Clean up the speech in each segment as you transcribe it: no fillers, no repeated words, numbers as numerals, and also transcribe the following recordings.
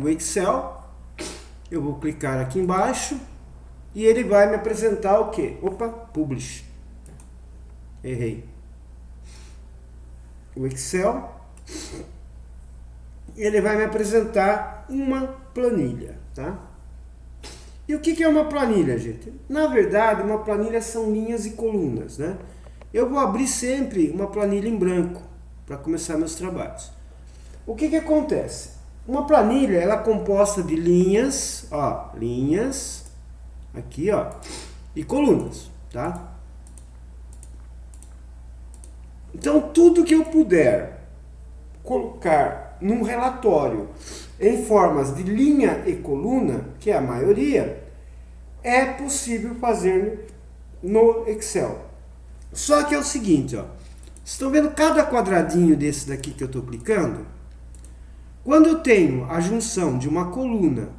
o Excel, eu vou clicar aqui embaixo e ele vai me apresentar o quê? Opa, Publish. Errei. O Excel, ele vai me apresentar uma planilha, tá? E o que é uma planilha, gente? Na verdade, uma planilha são linhas e colunas, né? Eu vou abrir sempre uma planilha em branco para começar meus trabalhos. O que acontece? Uma planilha, ela é composta de linhas, ó, linhas, aqui, ó, e colunas, tá? Então, tudo que eu puder colocar num relatório em formas de linha e coluna, que é a maioria, é possível fazer no Excel. Só que é o seguinte, ó, estão vendo cada quadradinho desse daqui que eu estou clicando? Quando eu tenho a junção de uma coluna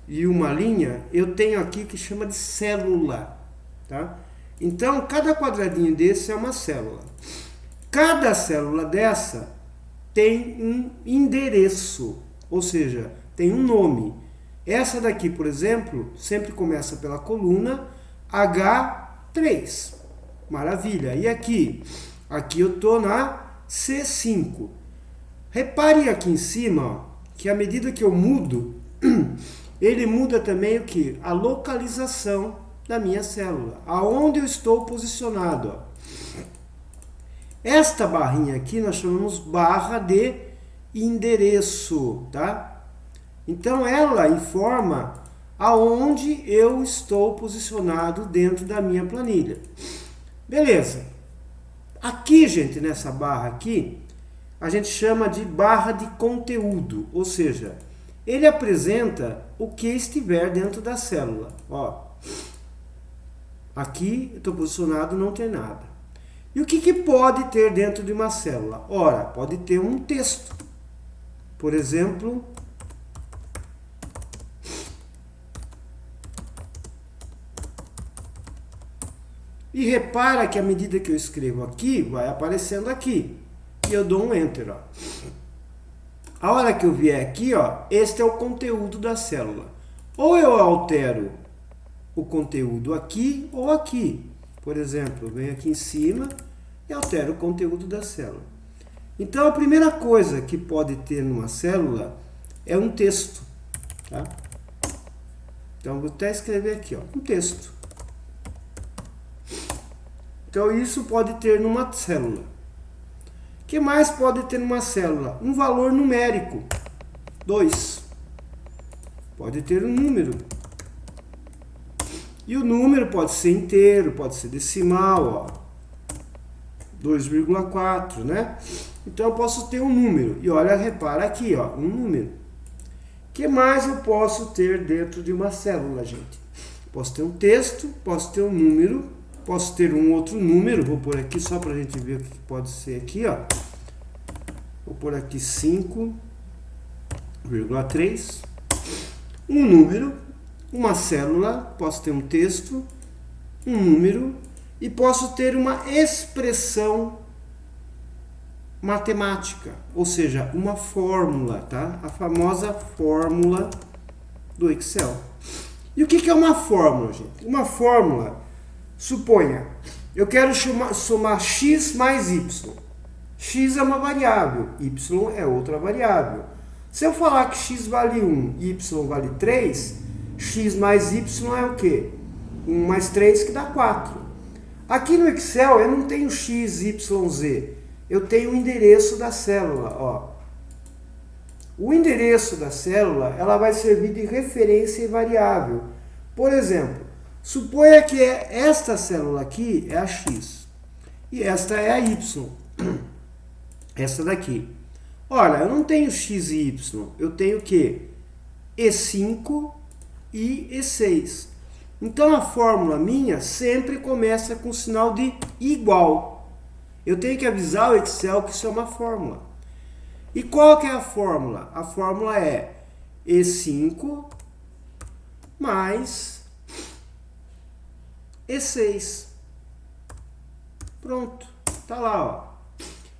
e uma linha, eu tenho aqui que chama de célula, tá? Então, cada quadradinho desse é uma célula. Cada célula dessa tem um endereço, ou seja, tem um nome. Essa daqui, por exemplo, sempre começa pela coluna H3. Maravilha. E aqui? Aqui eu estou na C5. Repare aqui em cima, ó, que à medida que eu mudo, ele muda também o que? A localização da minha célula. Aonde eu estou posicionado, ó. Esta barrinha aqui nós chamamos barra de endereço, tá? Então ela informa aonde eu estou posicionado dentro da minha planilha. Beleza. Aqui, gente, nessa barra aqui, a gente chama de barra de conteúdo, ou seja, ele apresenta o que estiver dentro da célula. Ó, aqui eu estou posicionado, não tem nada. E o que pode ter dentro de uma célula? Ora, pode ter um texto. Por exemplo, e repara que à medida que eu escrevo aqui, vai aparecendo aqui. E eu dou um Enter, ó. A hora que eu vier aqui, ó, este é o conteúdo da célula. Ou eu altero o conteúdo aqui ou aqui. Por exemplo, eu venho aqui em cima e altero o conteúdo da célula. Então, a primeira coisa que pode ter numa célula é um texto, tá? Então, vou até escrever aqui, ó, um texto. Então, isso pode ter numa célula. O que mais pode ter numa célula? Um valor numérico. 2. Pode ter um número. E o número pode ser inteiro, pode ser decimal, ó. 2,4, né? Então eu posso ter um número. E olha, repara aqui, ó, um número. O que mais eu posso ter dentro de uma célula, gente? Posso ter um texto, posso ter um número, posso ter um outro número. Vou pôr aqui só para a gente ver o que pode ser aqui, ó. Vou pôr aqui 5,3. Um número. Uma célula, posso ter um texto, um número e posso ter uma expressão matemática, ou seja, uma fórmula, tá? A famosa fórmula do Excel. E o que é uma fórmula, gente? Uma fórmula, suponha, eu quero somar x mais y. X é uma variável, y é outra variável. Se eu falar que x vale 1 e y vale 3, x mais y é o quê? 1 mais 3 que dá 4. Aqui no Excel eu não tenho x, y, z. Eu tenho o endereço da célula. Ó. O endereço da célula ela vai servir de referência e variável. Por exemplo, suponha que esta célula aqui é a x. E esta é a y. Essa daqui. Olha, eu não tenho x e y. Eu tenho o quê? E5 e E6. Então a fórmula minha sempre começa com o sinal de igual. Eu tenho que avisar o Excel que isso é uma fórmula. E qual que é a fórmula? A fórmula é E5 mais E6. Pronto, tá lá, ó.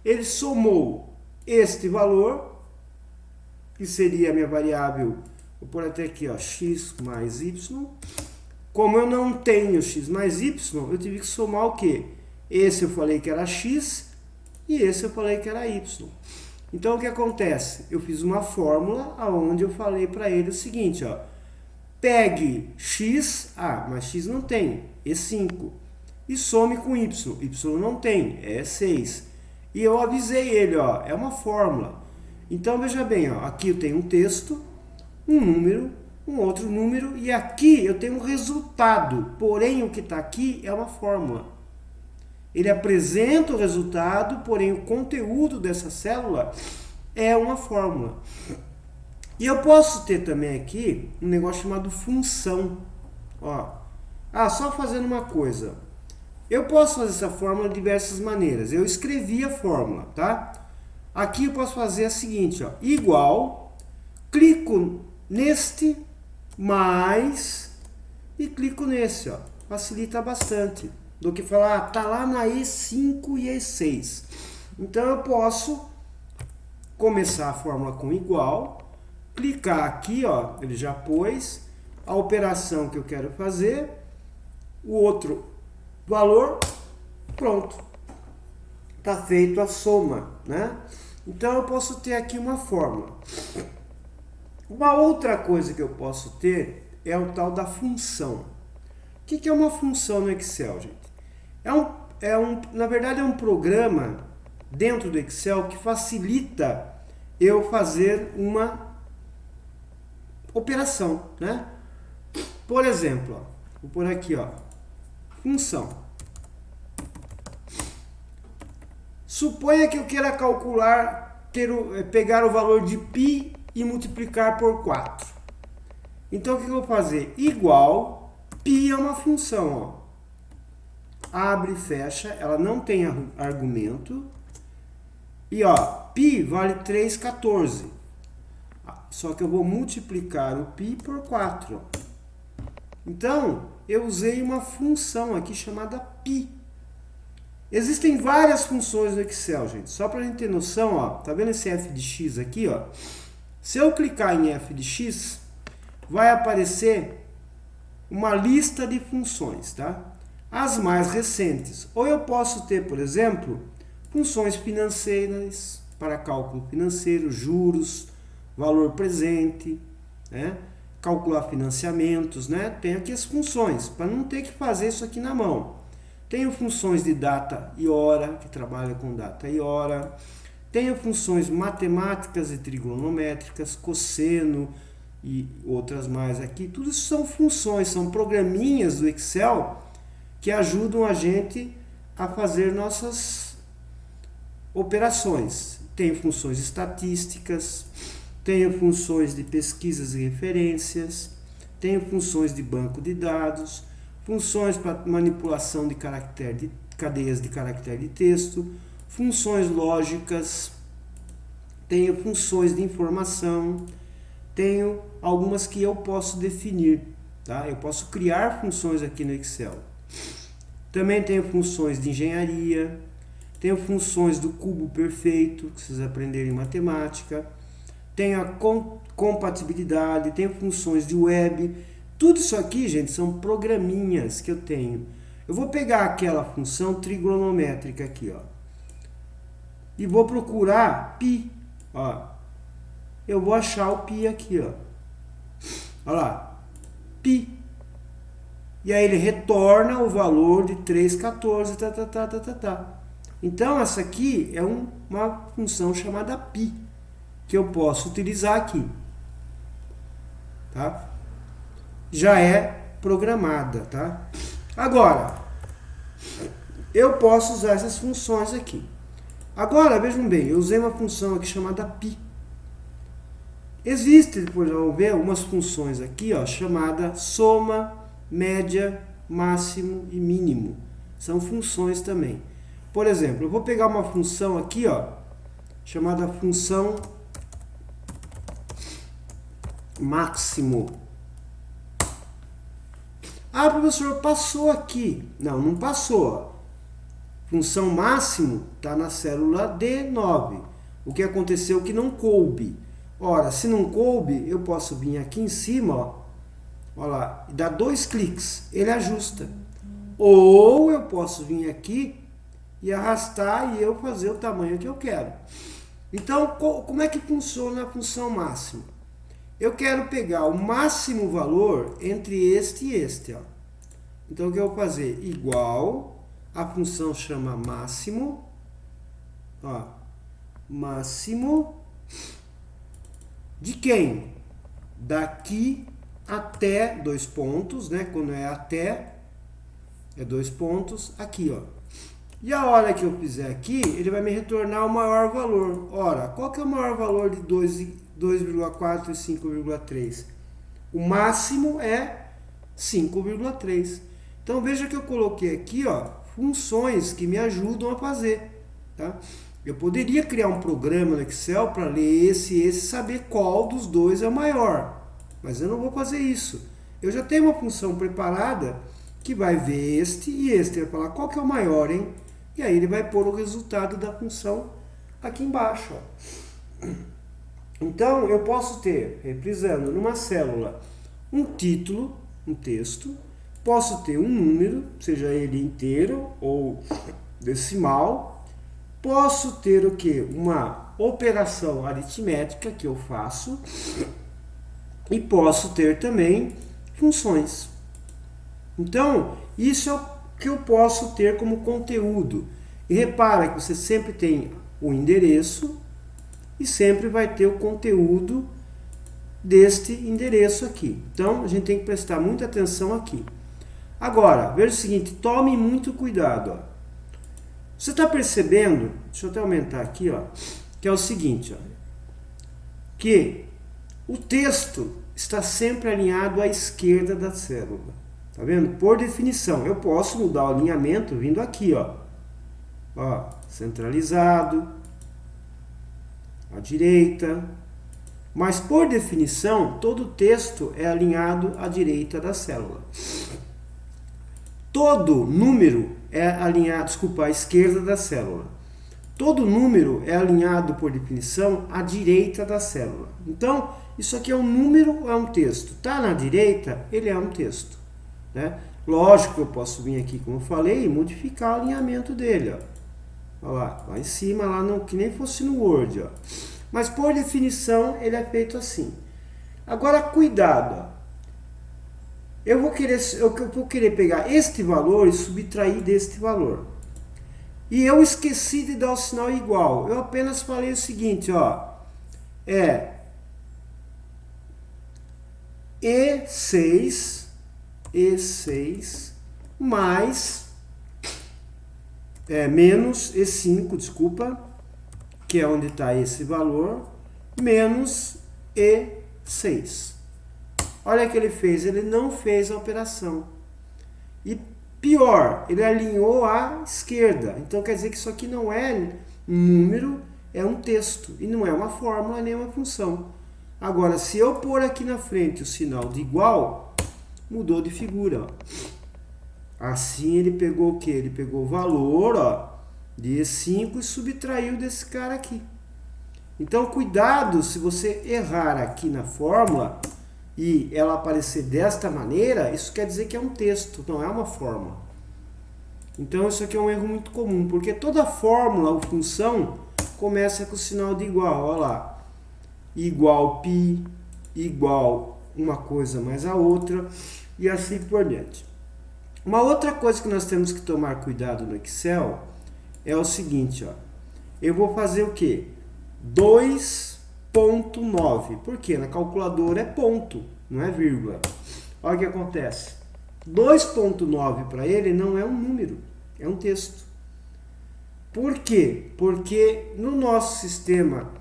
Ele somou este valor que seria a minha variável, vou pôr até aqui, ó, x mais y. Como eu não tenho x mais y, eu tive que somar o quê? Esse eu falei que era x e esse eu falei que era y. Então, o que acontece? Eu fiz uma fórmula onde eu falei para ele o seguinte, ó, pegue x, mas x não tem, é 5, e some com y, y não tem, é 6. E eu avisei ele, ó, é uma fórmula. Então, veja bem, ó, aqui eu tenho um texto, um número, um outro número, e aqui eu tenho um resultado, porém o que está aqui é uma fórmula. Ele apresenta o resultado, porém o conteúdo dessa célula é uma fórmula. E eu posso ter também aqui um negócio chamado função. Ó, só fazendo uma coisa. Eu posso fazer essa fórmula de diversas maneiras. Eu escrevi a fórmula, tá? Aqui eu posso fazer a seguinte, ó, igual, clico neste, mais, e clico nesse, ó. Facilita bastante do que falar, tá lá na E5 e E6. Então eu posso começar a fórmula com igual, clicar aqui, ó, ele já pôs a operação que eu quero fazer, o outro valor, pronto. Tá feito a soma, né? Então eu posso ter aqui uma fórmula. Uma outra coisa que eu posso ter é o tal da função. O que é uma função no Excel, gente? Na verdade, é um programa dentro do Excel que facilita eu fazer uma operação, né? Por exemplo, ó, vou pôr aqui, ó, função. Suponha que eu queira calcular, pegar o valor de π e multiplicar por 4. Então, o que eu vou fazer? Igual, π é uma função, ó. Abre e fecha, ela não tem argumento. E ó, π vale 3,14. Só que eu vou multiplicar o π por 4. Então, eu usei uma função aqui chamada π. Existem várias funções no Excel, gente. Só para a gente ter noção, ó, tá vendo esse f de x aqui, ó? Se eu clicar em f de x, vai aparecer uma lista de funções, tá? As mais recentes. Ou eu posso ter, por exemplo, funções financeiras para cálculo financeiro, juros, valor presente, né? Calcular financiamentos, né? Tem aqui as funções, para não ter que fazer isso aqui na mão. Tenho funções de data e hora, que trabalham com data e hora. Tenho funções matemáticas e trigonométricas, cosseno e outras mais aqui. Tudo isso são funções, são programinhas do Excel que ajudam a gente a fazer nossas operações. Tenho funções estatísticas, tenho funções de pesquisas e referências, tenho funções de banco de dados, funções para manipulação de cadeias de caractere de texto, funções lógicas, tenho funções de informação, tenho algumas que eu posso definir, tá? Eu posso criar funções aqui no Excel. Também tenho funções de engenharia, tenho funções do cubo perfeito, que vocês aprenderem em matemática, tenho a compatibilidade, tenho funções de web. Tudo isso aqui, gente, são programinhas que eu tenho. Eu vou pegar aquela função trigonométrica aqui, ó, e vou procurar π, ó. Eu vou achar o π aqui, ó. Olha lá, π. E aí ele retorna o valor de 3,14, tá. Então, essa aqui é uma função chamada π, que eu posso utilizar aqui, tá? Já é programada, tá? Agora, eu posso usar essas funções aqui. Agora, vejam bem, eu usei uma função aqui chamada π. Existe, depois vamos ver, algumas funções aqui, ó, chamada soma, média, máximo e mínimo. São funções também. Por exemplo, eu vou pegar uma função aqui, ó, chamada função máximo. Ah, professor, passou aqui. Não, não passou. Função máximo está na célula D9. O que aconteceu que não coube. Ora, se não coube, eu posso vir aqui em cima, ó, olha lá, e dar 2 cliques, ele ajusta. Ou eu posso vir aqui e arrastar e eu fazer o tamanho que eu quero. Então, como é que funciona a função máxima? Eu quero pegar o máximo valor entre este e este, ó. Então, o que eu vou fazer? Igual, a função chama máximo, ó, máximo de quem? Daqui até 2 pontos, né? Quando é até, é 2 pontos, aqui, ó. E a hora que eu fizer aqui, ele vai me retornar o maior valor. Ora, qual que é o maior valor de 2,4 e 5,3? O máximo é 5,3. Então, veja que eu coloquei aqui, ó, funções que me ajudam a fazer, tá? Eu poderia criar um programa no Excel para ler esse e esse, saber qual dos dois é o maior. Mas eu não vou fazer isso. Eu já tenho uma função preparada que vai ver este e este. Vai falar qual que é o maior, hein? E aí ele vai pôr o resultado da função aqui embaixo, ó. Então, eu posso ter, reprisando, numa célula, um título, um texto. Posso ter um número, seja ele inteiro ou decimal. Posso ter o quê? Uma operação aritmética que eu faço. E posso ter também funções. Então, isso é o que eu posso ter como conteúdo. E repara que você sempre tem o endereço e sempre vai ter o conteúdo deste endereço aqui. Então, a gente tem que prestar muita atenção aqui. Agora, veja o seguinte, tome muito cuidado, ó. Você está percebendo, deixa eu até aumentar aqui, ó, que é o seguinte, ó, que o texto está sempre alinhado à esquerda da célula. Tá vendo? Por definição, eu posso mudar o alinhamento vindo aqui, ó. Ó, centralizado, à direita. Mas por definição, todo texto é alinhado à direita da célula. Todo número é alinhado, à esquerda da célula. Todo número é alinhado, por definição, à direita da célula. Então, isso aqui é um número ou é um texto? Está na direita, ele é um texto, né? Lógico que eu posso vir aqui, como eu falei, e modificar o alinhamento dele, ó. Olha lá em cima, lá no, que nem fosse no Word, ó. Mas, por definição, ele é feito assim. Agora, cuidado, ó. Eu vou querer pegar este valor e subtrair deste valor. E eu esqueci de dar o sinal igual. Eu apenas falei o seguinte, ó. É E6 mais menos E5, desculpa, que é onde está esse valor, menos E6. Olha o que ele fez, ele não fez a operação. E pior, ele alinhou à esquerda. Então quer dizer que isso aqui não é um número, é um texto. E não é uma fórmula nem uma função. Agora, se eu pôr aqui na frente o sinal de igual, mudou de figura, ó. Assim ele pegou o quê? Ele pegou o valor, ó, de E5 e subtraiu desse cara aqui. Então cuidado se você errar aqui na fórmula e ela aparecer desta maneira, isso quer dizer que é um texto, não é uma fórmula. Então isso aqui é um erro muito comum, porque toda fórmula ou função começa com o sinal de igual, olha lá. Igual π, igual uma coisa mais a outra, e assim por diante. Uma outra coisa que nós temos que tomar cuidado no Excel é o seguinte, ó. Eu vou fazer o quê? 2.9. Por quê? Na calculadora é ponto, não é vírgula. Olha o que acontece. 2.9 para ele não é um número, é um texto. Por quê? Porque no nosso sistema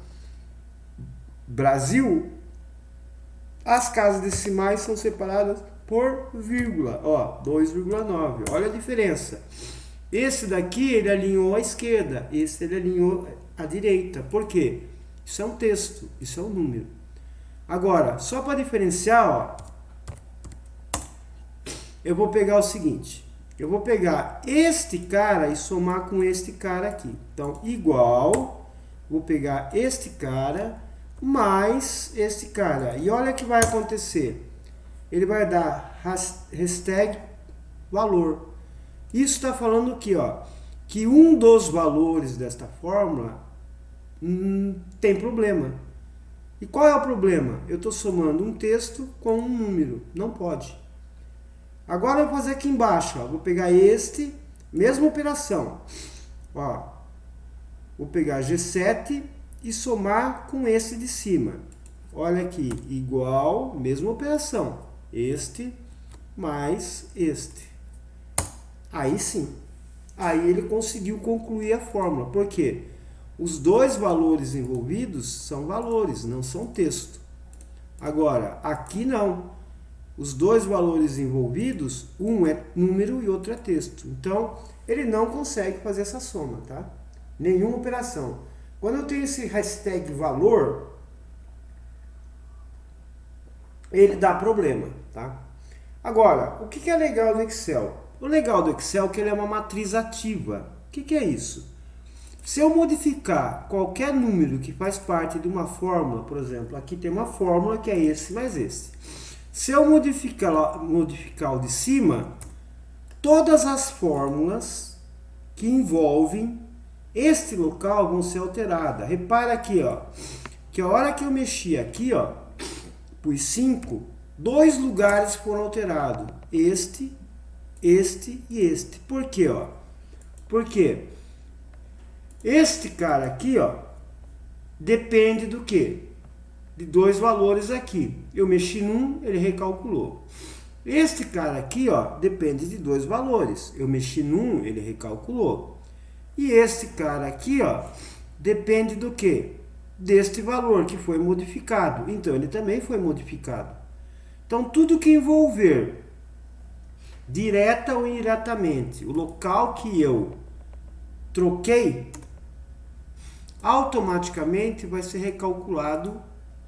Brasil, as casas decimais são separadas por vírgula, ó, 2,9. Olha a diferença. Esse daqui ele alinhou à esquerda, esse ele alinhou à direita. Por quê? Isso é um texto, isso é um número. Agora, só para diferenciar, ó, eu vou pegar o seguinte. Eu vou pegar este cara e somar com este cara aqui. Então, igual, vou pegar este cara mais este cara. E olha o que vai acontecer. Ele vai dar hashtag valor. Isso está falando aqui, ó, que um dos valores desta fórmula tem problema. E qual é o problema? Eu estou somando um texto com um número. Não pode. Agora eu vou fazer aqui embaixo. Ó, vou pegar este, mesma operação. Ó, vou pegar G7 e somar com esse de cima. Olha aqui, igual, mesma operação. Este mais este. Aí sim. Aí ele conseguiu concluir a fórmula. Por quê? Os dois valores envolvidos são valores, não são texto. Agora, aqui não. Os dois valores envolvidos, um é número e outro é texto. Então, ele não consegue fazer essa soma, tá? Nenhuma operação. Quando eu tenho esse hashtag valor, ele dá problema, tá? Agora, o que é legal do Excel? O legal do Excel é que ele é uma matriz ativa. O que é isso? Se eu modificar qualquer número que faz parte de uma fórmula, por exemplo, aqui tem uma fórmula que é esse mais esse. Se eu modificar o de cima, todas as fórmulas que envolvem este local vão ser alteradas. Repara aqui, ó, que a hora que eu mexi aqui, ó, pus 5, dois lugares foram alterados. Este e este. Por quê, ó? Porque este cara aqui, ó, depende do quê? De dois valores aqui. Eu mexi num, ele recalculou. Este cara aqui, ó, depende de dois valores. Eu mexi num, ele recalculou. E este cara aqui, ó, depende do quê? Deste valor que foi modificado. Então, ele também foi modificado. Então, tudo que envolver direta ou indiretamente o local que eu troquei, automaticamente vai ser recalculado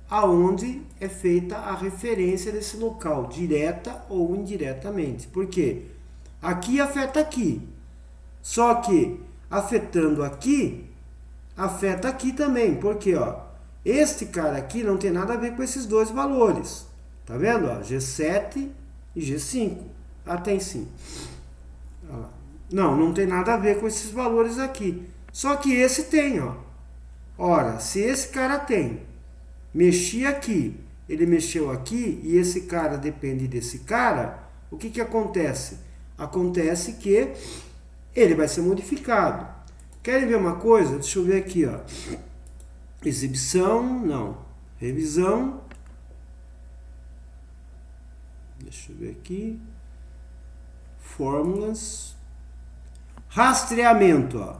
aonde é feita a referência desse local, direta ou indiretamente. Por quê? Aqui afeta aqui. Só que afetando aqui, afeta aqui também. Porque, ó, este cara aqui não tem nada a ver com esses dois valores. Tá vendo? Ó, G7 e G5. Ah, tem sim. Não tem nada a ver com esses valores aqui. Só que esse tem, ó. Ora, se esse cara tem, mexi aqui, ele mexeu aqui, e esse cara depende desse cara, o que acontece? Acontece que ele vai ser modificado. Querem ver uma coisa? Deixa eu ver aqui, ó. Exibição, não. Revisão. Deixa eu ver aqui. Fórmulas. Rastreamento, ó.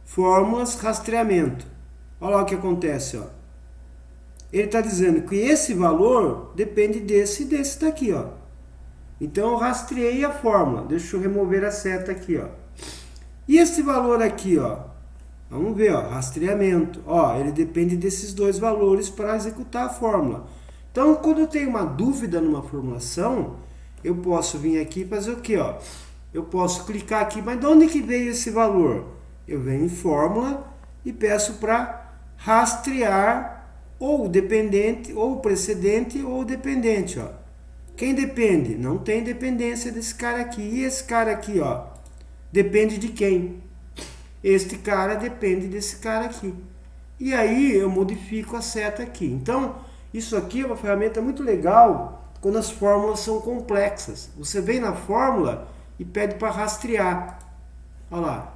Fórmulas, rastreamento. Olha lá o que acontece, ó. Ele está dizendo que esse valor depende desse e desse daqui, ó. Então, eu rastreei a fórmula. Deixa eu remover a seta aqui, ó. E esse valor aqui, ó. Vamos ver, ó. Rastreamento. Ó, ele depende desses dois valores para executar a fórmula. Então, quando eu tenho uma dúvida numa formulação, eu posso vir aqui e fazer o quê, ó? Eu posso clicar aqui, mas de onde que veio esse valor? Eu venho em fórmula e peço para rastrear ou o dependente, ou o precedente, ou o dependente, ó. Quem depende? Não tem dependência desse cara aqui. E esse cara aqui, ó, depende de quem? Este cara depende desse cara aqui. E aí eu modifico a seta aqui. Então, isso aqui é uma ferramenta muito legal quando as fórmulas são complexas. Você vem na fórmula e pede para rastrear. Olha lá.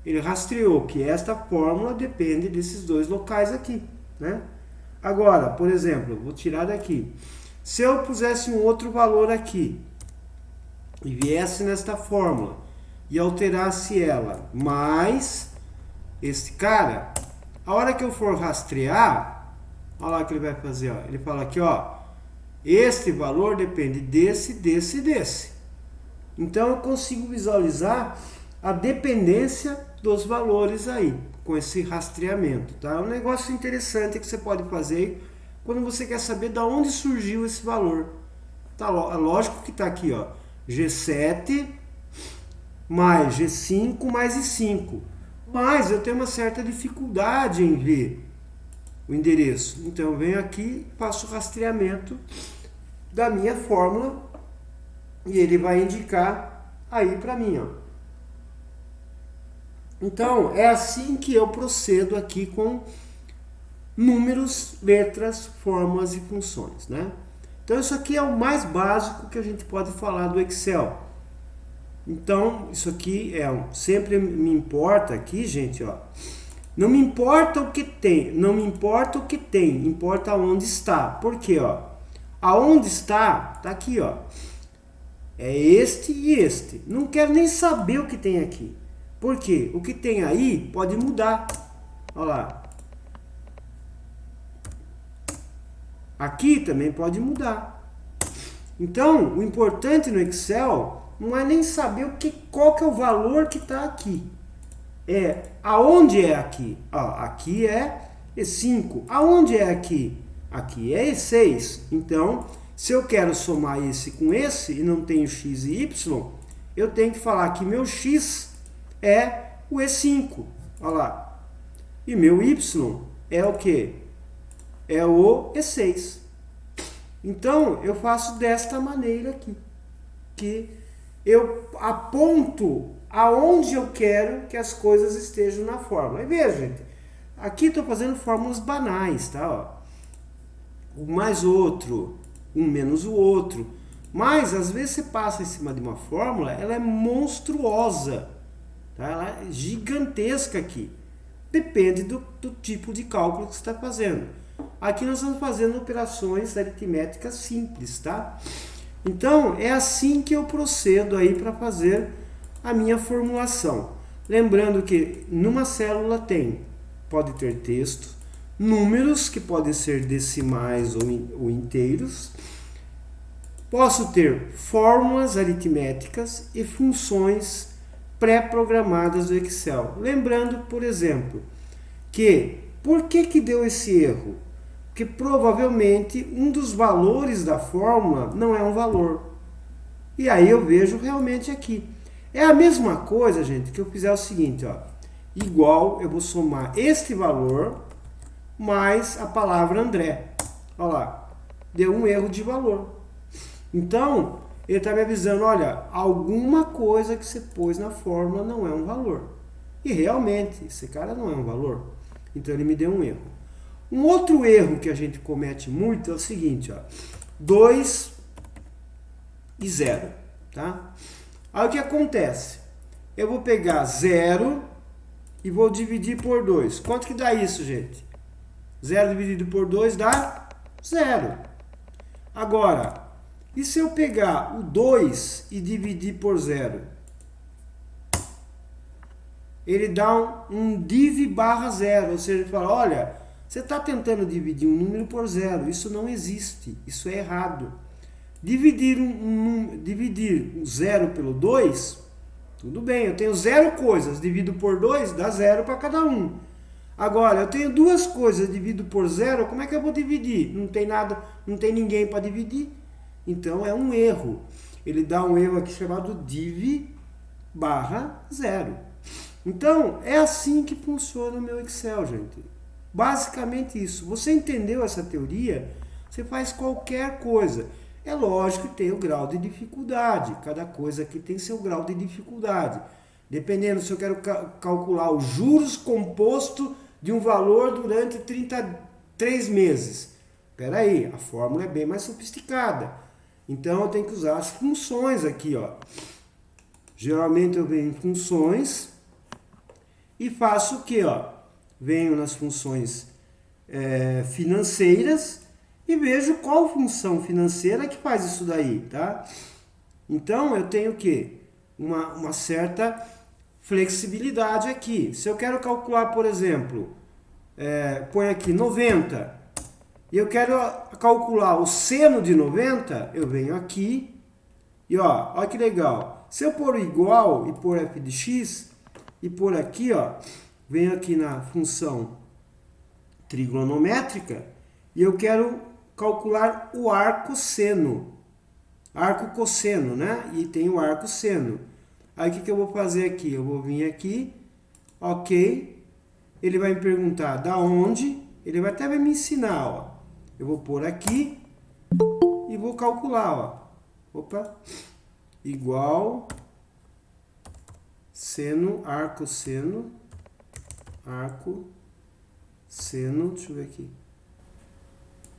Ele rastreou que esta fórmula depende desses dois locais aqui, né? Agora, por exemplo, vou tirar daqui. Se eu pusesse um outro valor aqui e viesse nesta fórmula e alterasse ela mais este cara, a hora que eu for rastrear, olha lá o que ele vai fazer, ó. Ele fala aqui, ó, este valor depende desse, desse e desse. Então eu consigo visualizar a dependência dos valores aí, com esse rastreamento, tá? É um negócio interessante que você pode fazer quando você quer saber de onde surgiu esse valor. Tá, lógico que está aqui, ó, G7 mais G5 mais I5. Mas eu tenho uma certa dificuldade em ver o endereço. Então eu venho aqui, faço o rastreamento da minha fórmula e ele vai indicar aí para mim, ó. Então é assim que eu procedo aqui com números, letras, fórmulas e funções, né? Então isso aqui é o mais básico que a gente pode falar do Excel. Então isso aqui sempre me importa aqui, gente, ó. Não me importa o que tem, não me importa o que tem, importa onde está. Por quê, ó? Aonde está? Tá aqui, ó. É este e este. Não quero nem saber o que tem aqui. Por quê? O que tem aí pode mudar. Olha lá. Aqui também pode mudar. Então, o importante no Excel não é nem saber qual que é o valor que está aqui. É aonde é aqui. Ó, aqui é E5. Aonde é aqui? Aqui é E6. Então, se eu quero somar esse com esse e não tenho x e y, eu tenho que falar que meu x é o E5. Olha lá. E meu y é o quê? É o E6. Então, eu faço desta maneira aqui. Que eu aponto aonde eu quero que as coisas estejam na fórmula. E veja, gente, aqui estou fazendo fórmulas banais, tá? Ó. Um mais outro, um menos o outro. Mas, às vezes, você passa em cima de uma fórmula, ela é monstruosa. Tá? Ela é gigantesca aqui. Depende do tipo de cálculo que você está fazendo. Aqui nós estamos fazendo operações aritméticas simples, tá? Então, é assim que eu procedo aí para fazer a minha formulação. Lembrando que numa célula pode ter texto, números que podem ser decimais ou inteiros, posso ter fórmulas aritméticas e funções pré-programadas do Excel. Lembrando, por exemplo, por que deu esse erro? Porque provavelmente um dos valores da fórmula não é um valor. E aí eu vejo realmente aqui. É a mesma coisa, gente, que eu fizer o seguinte, ó. Igual, eu vou somar este valor mais a palavra André. Olha lá, deu um erro de valor. Então, ele está me avisando, olha, alguma coisa que você pôs na fórmula não é um valor. E realmente, esse cara não é um valor. Então, ele me deu um erro. Um outro erro que a gente comete muito é o seguinte, ó. 2 e 0, tá? Aí o que acontece? Eu vou pegar 0 e vou dividir por 2. Quanto que dá isso, gente? 0 dividido por 2 dá 0. Agora, e se eu pegar o 2 e dividir por 0? Ele dá um div barra 0, ou seja, ele fala, olha, você está tentando dividir um número por 0, isso não existe, isso é errado. Dividir dividir 0 pelo 2, tudo bem, eu tenho 0 coisas, divido por 2, dá 0 para cada um. Agora, eu tenho 2 coisas, divido por 0, como é que eu vou dividir? Não tem nada, não tem ninguém para dividir. Então, é um erro. Ele dá um erro aqui chamado div barra 0. Então, é assim que funciona o meu Excel, gente. Basicamente isso. Você entendeu essa teoria? Você faz qualquer coisa. É lógico que tem o grau de dificuldade. Cada coisa aqui tem seu grau de dificuldade. Dependendo se eu quero calcular os juros composto de um valor durante 33 meses. Espera aí, a fórmula é bem mais sofisticada. Então eu tenho que usar as funções aqui, ó. Geralmente eu venho em funções e faço o quê, ó? Venho nas funções financeiras e vejo qual função financeira que faz isso daí, tá? Então, eu tenho o quê? Uma certa flexibilidade aqui. Se eu quero calcular, por exemplo, põe aqui 90, e eu quero calcular o seno de 90, eu venho aqui e olha que legal. Se eu pôr igual e pôr f de x, e pôr aqui, ó, venho aqui na função trigonométrica e eu quero calcular o arco seno. Arco cosseno, né? E tem o arco seno. Aí o que eu vou fazer aqui? Eu vou vir aqui, ok. Ele vai me perguntar da onde Ele vai até me ensinar, ó. Eu vou pôr aqui e vou calcular, ó. Opa. Igual seno, arco, seno, deixa eu ver aqui.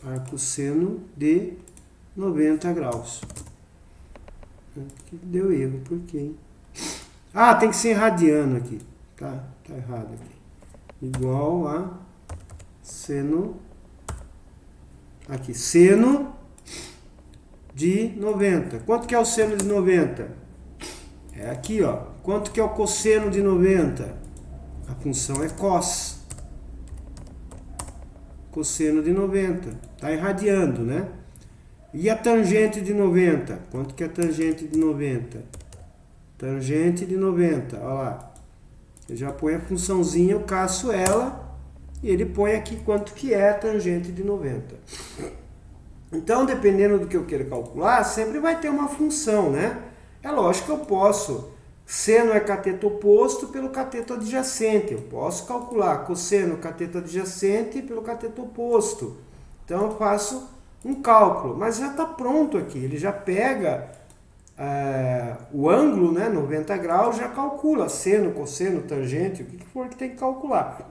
Arco, seno de 90 graus. Aqui deu erro, por quê, hein? Ah, tem que ser radiano aqui. Tá errado aqui. Igual a seno, aqui, seno de 90. Quanto que é o seno de 90? É aqui, ó. Quanto que é o cosseno de 90? A função é cos. Cosseno de 90. Tá irradiando, né? E a tangente de 90? Quanto que é a tangente de 90? Tangente de 90, olha lá. Eu já ponho a funçãozinha, eu caço ela, e ele põe aqui quanto que é a tangente de 90. Então, dependendo do que eu queira calcular, sempre vai ter uma função, né? É lógico que eu posso. Seno é cateto oposto pelo cateto adjacente. Eu posso calcular cosseno cateto adjacente pelo cateto oposto. Então, eu faço um cálculo. Mas já está pronto aqui. Ele já pega o ângulo, né, 90 graus, já calcula seno, cosseno, tangente, o que for que tem que calcular.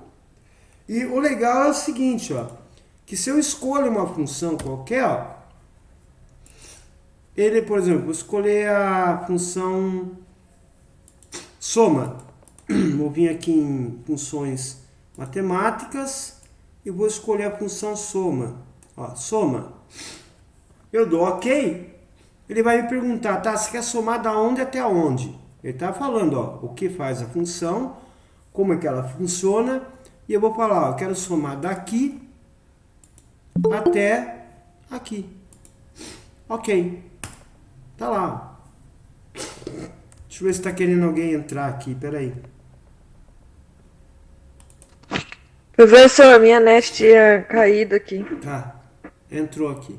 E o legal é o seguinte, ó, que se eu escolho uma função qualquer, ó, ele, por exemplo, vou escolher a função soma. Vou vir aqui em funções matemáticas e vou escolher a função soma. Ó, soma. Eu dou OK. Ele vai me perguntar, tá, você quer somar da onde até onde? Ele está falando, ó, o que faz a função, como é que ela funciona, e eu vou falar, ó, eu quero somar daqui até aqui. Ok. Tá lá. Deixa eu ver se está querendo alguém entrar aqui, peraí. Professor, minha net tinha caído aqui. Tá, entrou aqui.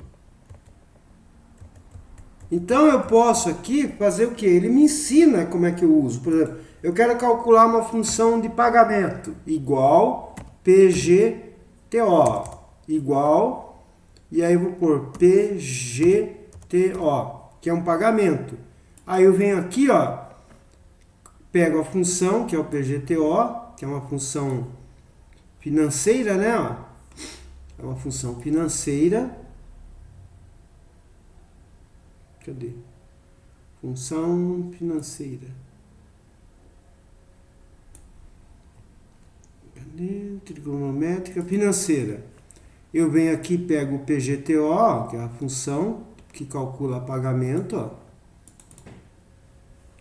Então eu posso aqui fazer o que? Ele me ensina como é que eu uso. Por exemplo, eu quero calcular uma função de pagamento igual PGTO igual, e aí eu vou pôr PGTO, que é um pagamento. Aí eu venho aqui, ó, pego a função, que é o PGTO, que é uma função financeira, né? Ó. É uma função financeira. Cadê? Função financeira. Cadê? Trigonométrica financeira. Eu venho aqui, pego o PGTO, que é a função que calcula pagamento, ó.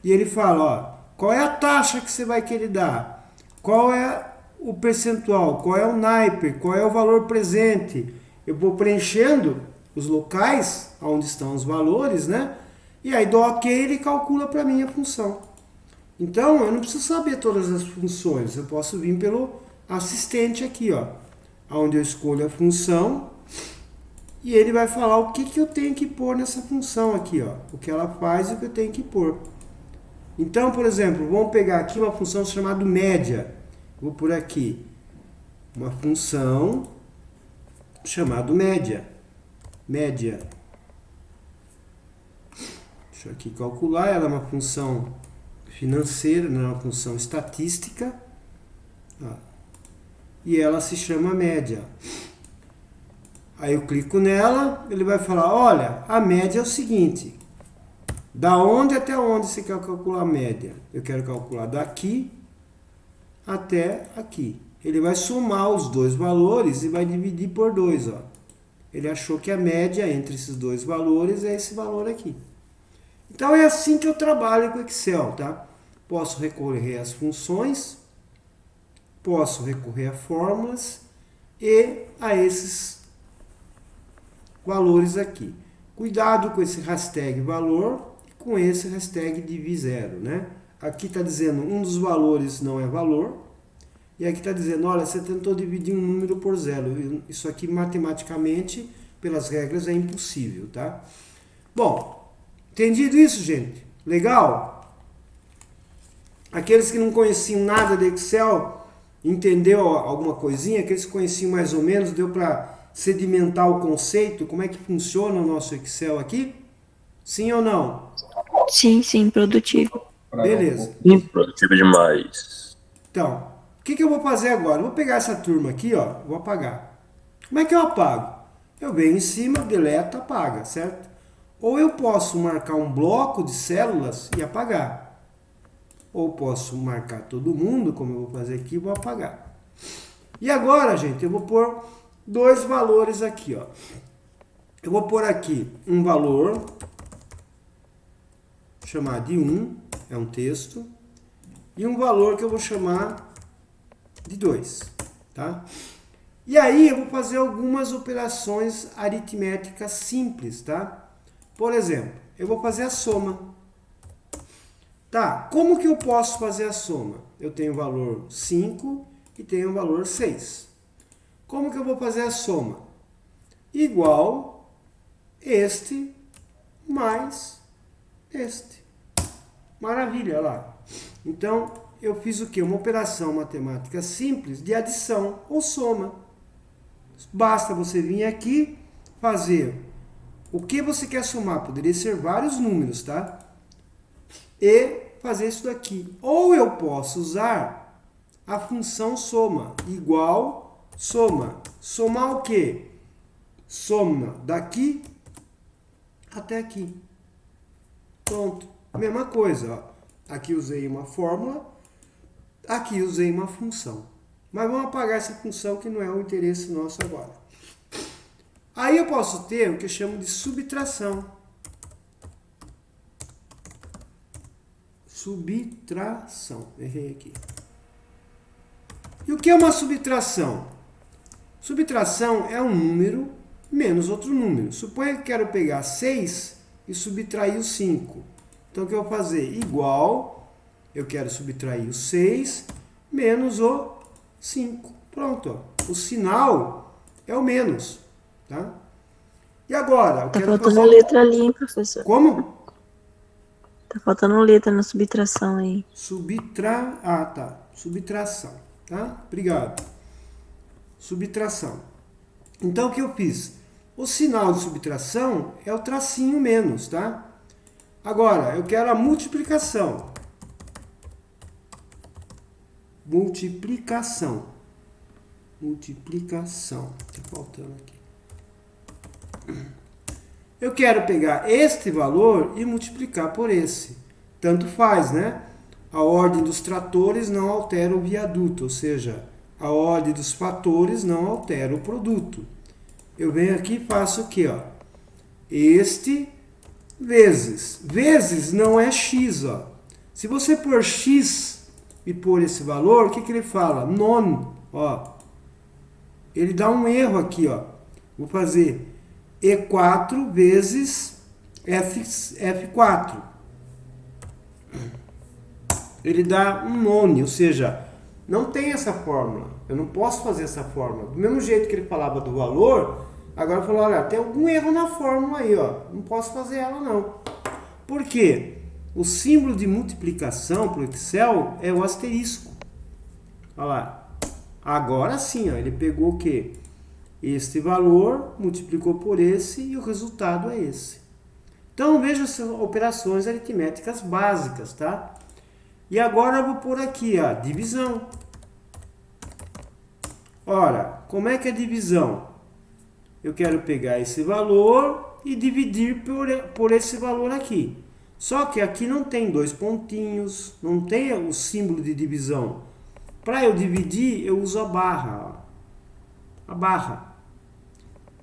E ele fala, ó, qual é a taxa que você vai querer dar? Qual é o percentual? Qual é o naipe? Qual é o valor presente? Eu vou preenchendo os locais onde estão os valores, né? E aí dou OK, ele calcula para mim a função. Então, eu não preciso saber todas as funções. Eu posso vir pelo assistente aqui, ó, onde eu escolho a função e ele vai falar o que eu tenho que pôr nessa função aqui, ó, o que ela faz e o que eu tenho que pôr. Então, por exemplo, vamos pegar aqui uma função chamada média. Vou por aqui uma função chamada média. Média. Deixa eu aqui calcular. Ela é uma função financeira, não é uma função estatística. Ó. E ela se chama média. Aí eu clico nela, ele vai falar, olha, a média é o seguinte. Da onde até onde você quer calcular a média? Eu quero calcular daqui até aqui. Ele vai somar os dois valores e vai dividir por 2, ó. Ele achou que a média entre esses dois valores é esse valor aqui. Então é assim que eu trabalho com o Excel, tá? Posso recorrer às funções, posso recorrer a fórmulas e a esses valores aqui. Cuidado com esse hashtag valor e com esse hashtag div0, né? Aqui está dizendo um dos valores não é valor. E aqui está dizendo, olha, você tentou dividir um número por zero. Isso aqui, matematicamente, pelas regras, é impossível, tá? Bom, entendido isso, gente? Legal? Aqueles que não conheciam nada de Excel, Entendeu alguma coisinha? Que eles conheciam mais ou menos? Deu para sedimentar o conceito? Como é que funciona o nosso Excel aqui? Sim ou não? Sim, sim, produtivo. Beleza. Produtivo demais. Então, o que eu vou fazer agora? Eu vou pegar essa turma aqui, ó, vou apagar. Como é que eu apago? Eu venho em cima, deleto, apaga, certo? Ou eu posso marcar um bloco de células e apagar. Ou posso marcar todo mundo, como eu vou fazer aqui, e vou apagar. E agora, gente, eu vou pôr dois valores aqui, ó. Eu vou pôr aqui um valor, chamar de 1, é um texto, e um valor que eu vou chamar de 2, tá? E aí eu vou fazer algumas operações aritméticas simples, tá? Por exemplo, eu vou fazer a soma. Tá, como que eu posso fazer a soma? Eu tenho o valor 5 e tenho o valor 6. Como que eu vou fazer a soma? Igual este mais este. Maravilha, olha lá. Então, eu fiz o quê? Uma operação matemática simples de adição ou soma. Basta você vir aqui fazer o que você quer somar. Poderia ser vários números, tá? E fazer isso daqui. Ou eu posso usar a função soma, igual soma. Somar o quê? Soma daqui até aqui. Pronto. Mesma coisa, ó. Aqui usei uma fórmula, aqui usei uma função. Mas vamos apagar essa função que não é o interesse nosso agora. Aí eu posso ter o que eu chamo de subtração. Subtração. Errei aqui. E o que é uma subtração? Subtração é um número menos outro número. Suponha que eu quero pegar 6 e subtrair o 5. Então, o que eu vou fazer? Igual, eu quero subtrair o 6 menos o 5. Pronto. Ó. O sinal é o menos. Tá? E agora? Eu Tá quero faltando fazer... letra ali, hein, professor? Como? Tá faltando letra na subtração aí. Ah, tá. Subtração. Tá? Obrigado. Subtração. Então, o que eu fiz? O sinal de subtração é o tracinho menos, tá? Agora, eu quero a multiplicação. Multiplicação. Multiplicação. Tá faltando aqui. Eu quero pegar este valor e multiplicar por esse. Tanto faz, né? A ordem dos tratores não altera o viaduto, ou seja, a ordem dos fatores não altera o produto. Eu venho aqui e faço o quê? Ó? Este vezes. Vezes não é x. Ó. Se você pôr x e pôr esse valor, o que, que ele fala? Non. Ó. Ele dá um erro aqui. Ó. Vou fazer E4 vezes F4. Ele dá um none, ou seja, não tem essa fórmula. Eu não posso fazer essa fórmula. Do mesmo jeito que ele falava do valor, agora falou, olha, tem algum erro na fórmula aí, ó. Não posso fazer ela não. Por quê? O símbolo de multiplicação para o Excel é o asterisco. Olha lá. Agora sim, ó, ele pegou o quê? Este valor, multiplicou por esse e o resultado é esse. Então, veja essas operações aritméticas básicas, tá? E agora eu vou pôr aqui, ó, divisão. Ora, como é que é divisão? Eu quero pegar esse valor e dividir por esse valor aqui. Só que aqui não tem dois pontinhos, não tem o símbolo de divisão. Para eu dividir, eu uso a barra. Ó. A barra.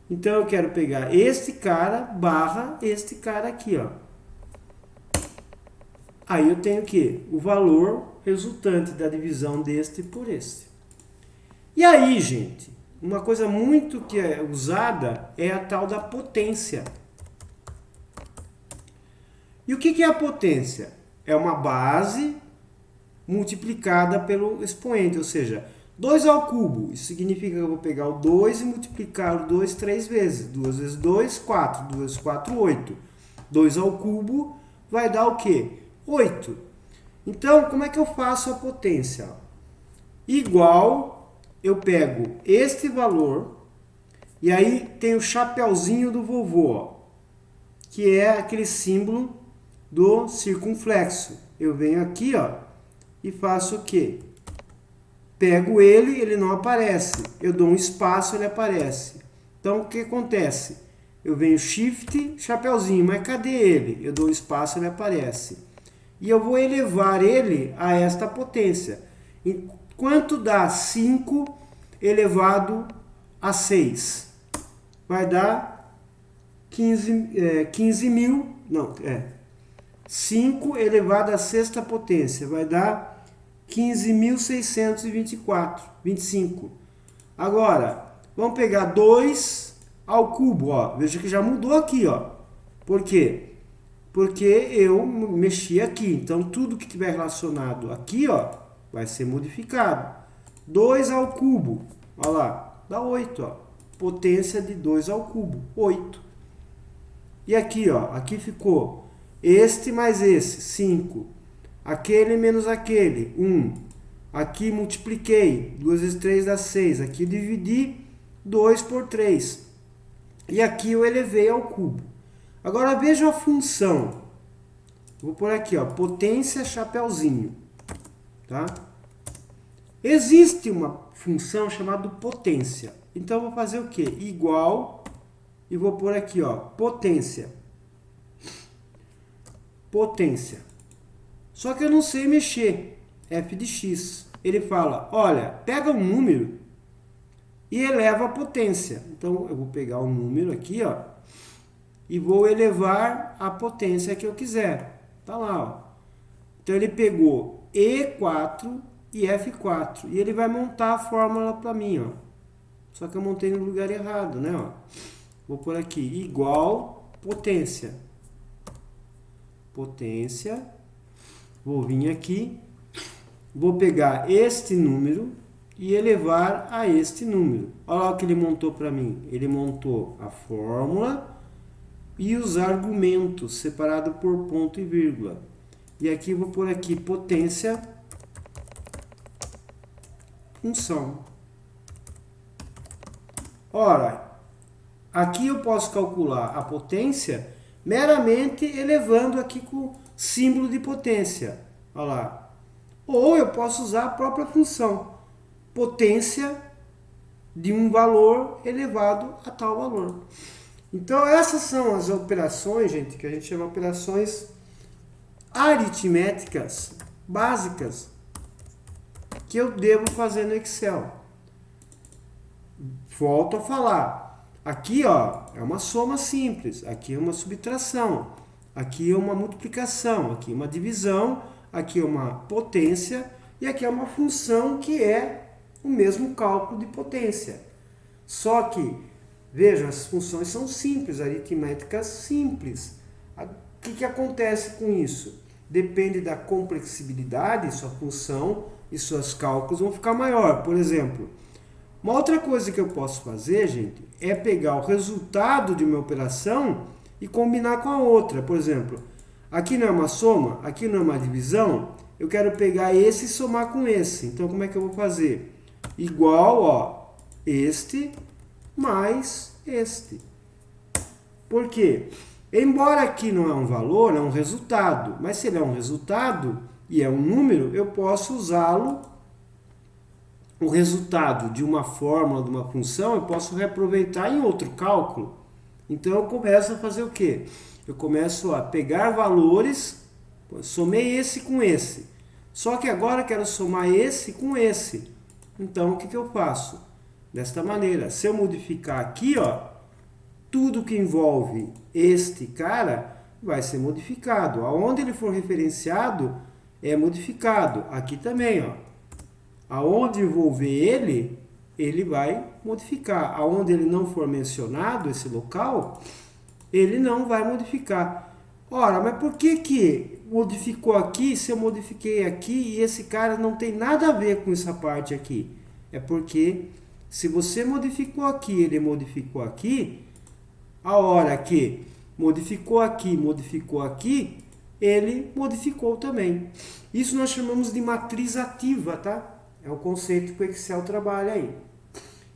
Então, eu quero pegar este cara, barra, este cara aqui, ó. Aí eu tenho o quê? O valor resultante da divisão deste por este. E aí, gente, uma coisa muito que é usada é a tal da potência. E o que é a potência? É uma base multiplicada pelo expoente, ou seja, 2 ao cubo. Isso significa que eu vou pegar o 2 e multiplicar o 2 3 vezes. 2 vezes 2, 4. 2 vezes 4, 8. 2 ao cubo vai dar o quê? 8. Então, como é que eu faço a potência? igual, eu pego este valor, e aí tem o chapeuzinho do vovô, ó, que é aquele símbolo do circunflexo. Eu venho aqui, ó, e faço o quê? Pego ele, ele não aparece. Eu dou um espaço, ele aparece. Então, o que acontece? Eu venho Shift, chapeuzinho, mas cadê ele? Eu dou um espaço, ele aparece. E eu vou elevar ele a esta potência. Quanto dá 5 elevado a 6? Vai dar 15 mil, não, 5 elevado à sexta potência, vai dar 15.624, 25. Agora, vamos pegar 2 ao cubo, ó. Veja que já mudou aqui, ó. Por quê? Porque eu mexi aqui. Então, tudo que tiver relacionado aqui, ó, vai ser modificado. 2 ao cubo, ó lá, dá 8, ó. Potência de 2 ao cubo, 8. E aqui, ó, aqui ficou este mais esse, 5. Aquele menos aquele, 1. Aqui multipliquei, 2 vezes 3 dá 6. Aqui dividi 2 por 3. E aqui eu elevei ao cubo. Agora veja a função. Vou pôr aqui, ó, potência chapeuzinho. Tá? Existe uma função chamada potência. Então, eu vou fazer o quê? Igual, e vou pôr aqui, ó, potência. Potência. Só que eu não sei mexer. F de x. Ele fala, olha, pega um número e eleva a potência. Então, eu vou pegar um número aqui, ó, e vou elevar a potência que eu quiser. Tá lá, ó. Então, ele pegou E4 e F4. E ele vai montar a fórmula para mim, ó. Só que eu montei no lugar errado, né, ó. Vou pôr aqui, igual potência. Potência. Vou vir aqui, vou pegar este número e elevar a este número. Olha lá o que ele montou para mim. Ele montou a fórmula e os argumentos separados por ponto e vírgula. E aqui vou pôr aqui potência, função. Ora, aqui eu posso calcular a potência meramente elevando aqui com o símbolo de potência. Olha lá. Ou eu posso usar a própria função. Potência de um valor elevado a tal valor. Então, essas são as operações, gente, que a gente chama de operações aritméticas básicas que eu devo fazer no Excel. Volto a falar. Aqui, ó, é uma soma simples, aqui é uma subtração, aqui é uma multiplicação, aqui é uma divisão, aqui é uma potência e aqui é uma função que é o mesmo cálculo de potência. Só que, veja, as funções são simples, aritméticas simples. O que acontece com isso? Depende da complexibilidade, sua função e seus cálculos vão ficar maior. Por exemplo, uma outra coisa que eu posso fazer, gente, é pegar o resultado de uma operação e combinar com a outra. Por exemplo, aqui não é uma soma, aqui não é uma divisão, eu quero pegar esse e somar com esse. Então, como é que eu vou fazer? Igual, ó, este mais este. Por quê? Embora aqui não é um valor, é um resultado. Mas se ele é um resultado e é um número, eu posso usá-lo. O resultado de uma fórmula, de uma função, eu posso reaproveitar em outro cálculo. Então, eu começo a fazer o quê? Eu começo a pegar valores, somei esse com esse. Só que agora eu quero somar esse com esse. Então, o que eu faço? Desta maneira, se eu modificar aqui, ó, tudo que envolve este cara vai ser modificado. Aonde ele for referenciado, é modificado. Aqui também, ó. Aonde envolver ele, ele vai modificar. Aonde ele não for mencionado, esse local, ele não vai modificar. Ora, mas por que modificou aqui, se eu modifiquei aqui e esse cara não tem nada a ver com essa parte aqui? É porque se você modificou aqui, ele modificou aqui, a hora que modificou aqui, ele modificou também. Isso nós chamamos de matriz ativa, tá? É o conceito que o Excel trabalha aí.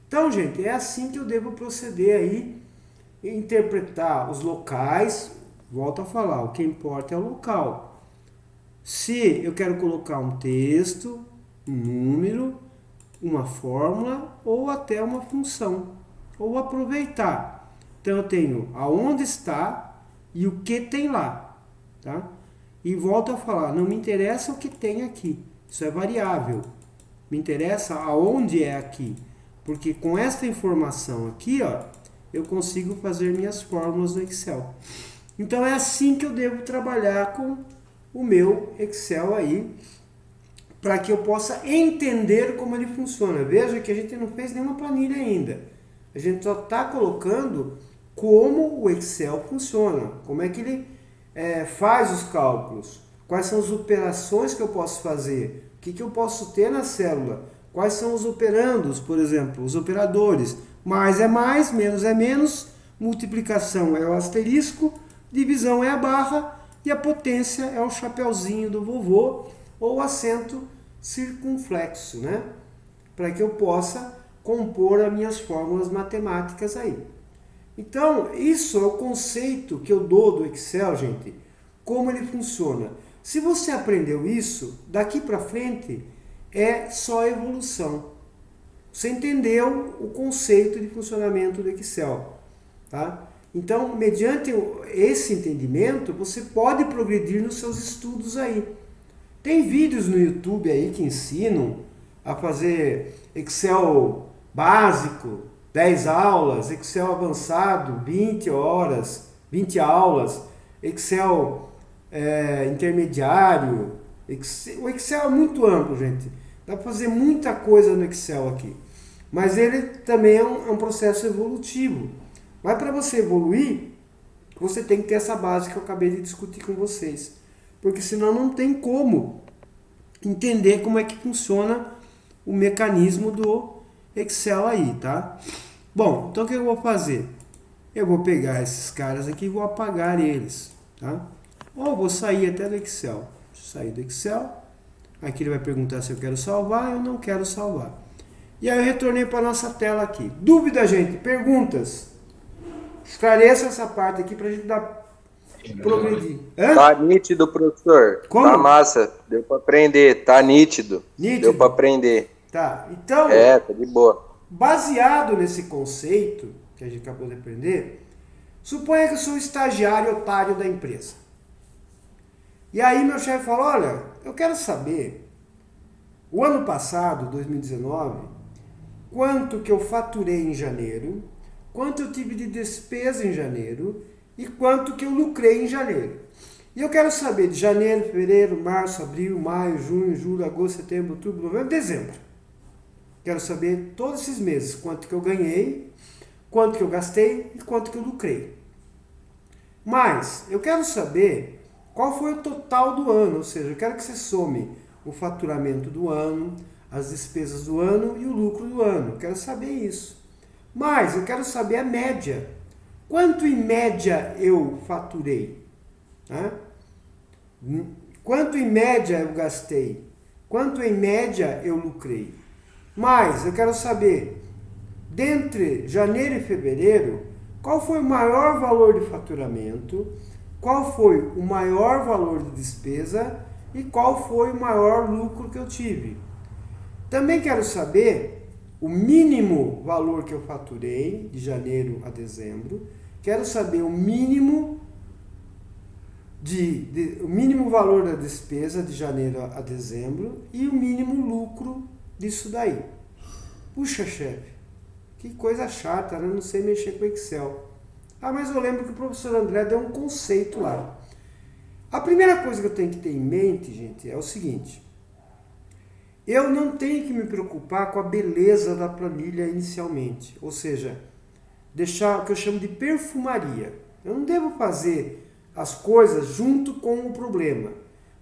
Então, gente, é assim que eu devo proceder aí, interpretar os locais. Volto a falar, o que importa é o local. Se eu quero colocar um texto, um número, uma fórmula ou até uma função, ou aproveitar. Então eu tenho aonde está e o que tem lá, tá? E volto a falar, não me interessa o que tem aqui, isso é variável. Me interessa aonde é aqui, porque com esta informação aqui, ó, eu consigo fazer minhas fórmulas no Excel. Então é assim que eu devo trabalhar com o meu Excel aí, para que eu possa entender como ele funciona. Veja que a gente não fez nenhuma planilha ainda. A gente só está colocando como o Excel funciona, como é que ele faz os cálculos, quais são as operações que eu posso fazer, o que eu posso ter na célula, quais são os operandos, por exemplo, os operadores. Mais é mais, menos é menos, multiplicação é o asterisco, divisão é a barra e a potência é o chapeuzinho do vovô ou o acento circunflexo, né? Para que eu possa compor as minhas fórmulas matemáticas aí. Então, isso é o conceito que eu dou do Excel, gente, como ele funciona. Se você aprendeu isso, daqui para frente é só evolução. Você entendeu o conceito de funcionamento do Excel, tá? Então, mediante esse entendimento, você pode progredir nos seus estudos aí. Tem vídeos no YouTube aí que ensinam a fazer Excel básico, 10 aulas, Excel avançado, 20 horas, 20 aulas, Excel intermediário. O Excel é muito amplo, gente. Dá para fazer muita coisa no Excel aqui. Mas ele também é um processo evolutivo. Mas para você evoluir, você tem que ter essa base que eu acabei de discutir com vocês. Porque senão não tem como entender como é que funciona o mecanismo do Excel aí, tá? Bom, então o que eu vou fazer? Eu vou pegar esses caras aqui e vou apagar eles, tá? Ou vou sair até do Excel. Sair do Excel. Aqui ele vai perguntar se eu quero salvar, eu não quero salvar. E aí eu retornei para a nossa tela aqui. Dúvida, gente? Perguntas? Esclareça essa parte aqui para a gente progredir. Hã? Tá nítido, professor. Como? Tá massa. Deu para aprender. Tá nítido. Nítido? Deu para aprender. Tá, então, Tá de boa. baseado nesse conceito que a gente acabou de aprender, suponha que eu sou o estagiário otário da empresa. E aí meu chefe falou, olha, eu quero saber, o ano passado, 2019, quanto que eu faturei em janeiro, quanto eu tive de despesa em janeiro e quanto que eu lucrei em janeiro. E eu quero saber de janeiro, fevereiro, março, abril, maio, junho, julho, agosto, setembro, outubro, novembro, dezembro. Quero saber todos esses meses, quanto que eu ganhei, quanto que eu gastei e quanto que eu lucrei. Mas eu quero saber qual foi o total do ano, ou seja, eu quero que você some o faturamento do ano, as despesas do ano e o lucro do ano. Eu quero saber isso. Mas eu quero saber a média. Quanto em média eu faturei? Né? Quanto em média eu gastei? Quanto em média eu lucrei? Mas eu quero saber, dentre janeiro e fevereiro, qual foi o maior valor de faturamento, qual foi o maior valor de despesa e qual foi o maior lucro que eu tive. Também quero saber o mínimo valor que eu faturei de janeiro a dezembro, quero saber o mínimo o mínimo valor da despesa de janeiro a dezembro e o mínimo lucro disso daí. Puxa, chefe, que coisa chata, né? Eu não sei mexer com Excel. Ah, mas eu lembro que o professor André deu um conceito lá. A primeira coisa que eu tenho que ter em mente, gente, é o seguinte. Eu não tenho que me preocupar com a beleza da planilha inicialmente. Ou seja, deixar o que eu chamo de perfumaria. Eu não devo fazer as coisas junto com o problema.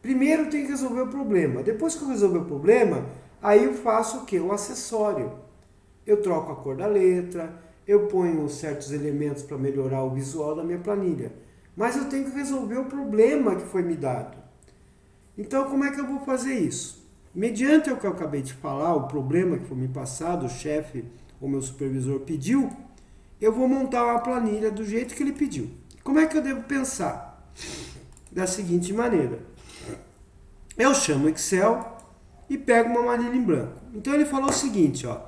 Primeiro eu tenho que resolver o problema. Depois que eu resolver o problema, aí eu faço o quê? O acessório. Eu troco a cor da letra, eu ponho certos elementos para melhorar o visual da minha planilha. Mas eu tenho que resolver o problema que foi me dado. Então, como é que eu vou fazer isso? Mediante o que eu acabei de falar, o problema que foi me passado, o chefe ou meu supervisor pediu, eu vou montar uma planilha do jeito que ele pediu. Como é que eu devo pensar? Da seguinte maneira. Eu chamo o Excel e pego uma planilha em branco. Então ele falou o seguinte, ó.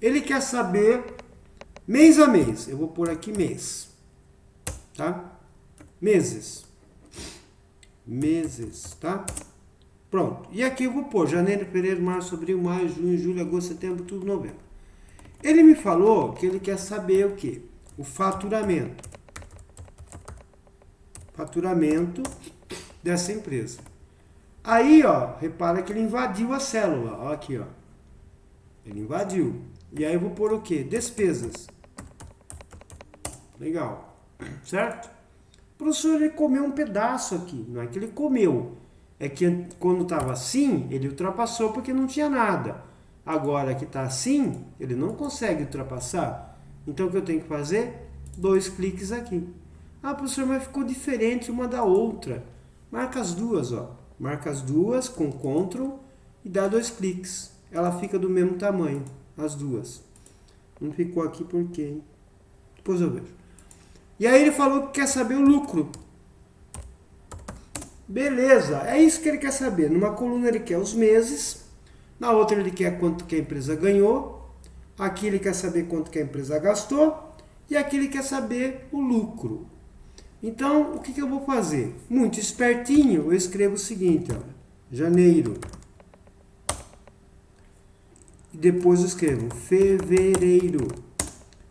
Ele quer saber mês a mês. Eu vou pôr aqui mês. Tá? Meses. Meses, tá? Pronto. E aqui eu vou pôr janeiro, fevereiro, março, abril, maio, junho, julho, agosto, setembro, outubro, novembro. Ele me falou que ele quer saber o quê? O faturamento. Faturamento dessa empresa. Aí, ó, repara que ele invadiu a célula. Ó, aqui, ó. Ele invadiu. E aí eu vou pôr o quê? Despesas. Legal. Certo? O professor, ele comeu um pedaço aqui. Não é que ele comeu. É que quando estava assim, ele ultrapassou porque não tinha nada. Agora que está assim, ele não consegue ultrapassar. Então o que eu tenho que fazer? 2 cliques aqui. Ah, professor, mas ficou diferente uma da outra. Marca as duas, ó. Marca as duas com Ctrl e dá 2 cliques. Ela fica do mesmo tamanho, as duas. Não ficou aqui por quê, hein? Depois eu vejo. E aí ele falou que quer saber o lucro. Beleza, é isso que ele quer saber. Numa coluna ele quer os meses, na outra ele quer quanto que a empresa ganhou, aqui ele quer saber quanto que a empresa gastou, e aqui ele quer saber o lucro. Então, o que eu vou fazer? Muito espertinho, eu escrevo o seguinte, ó, janeiro. E depois eu escrevo fevereiro.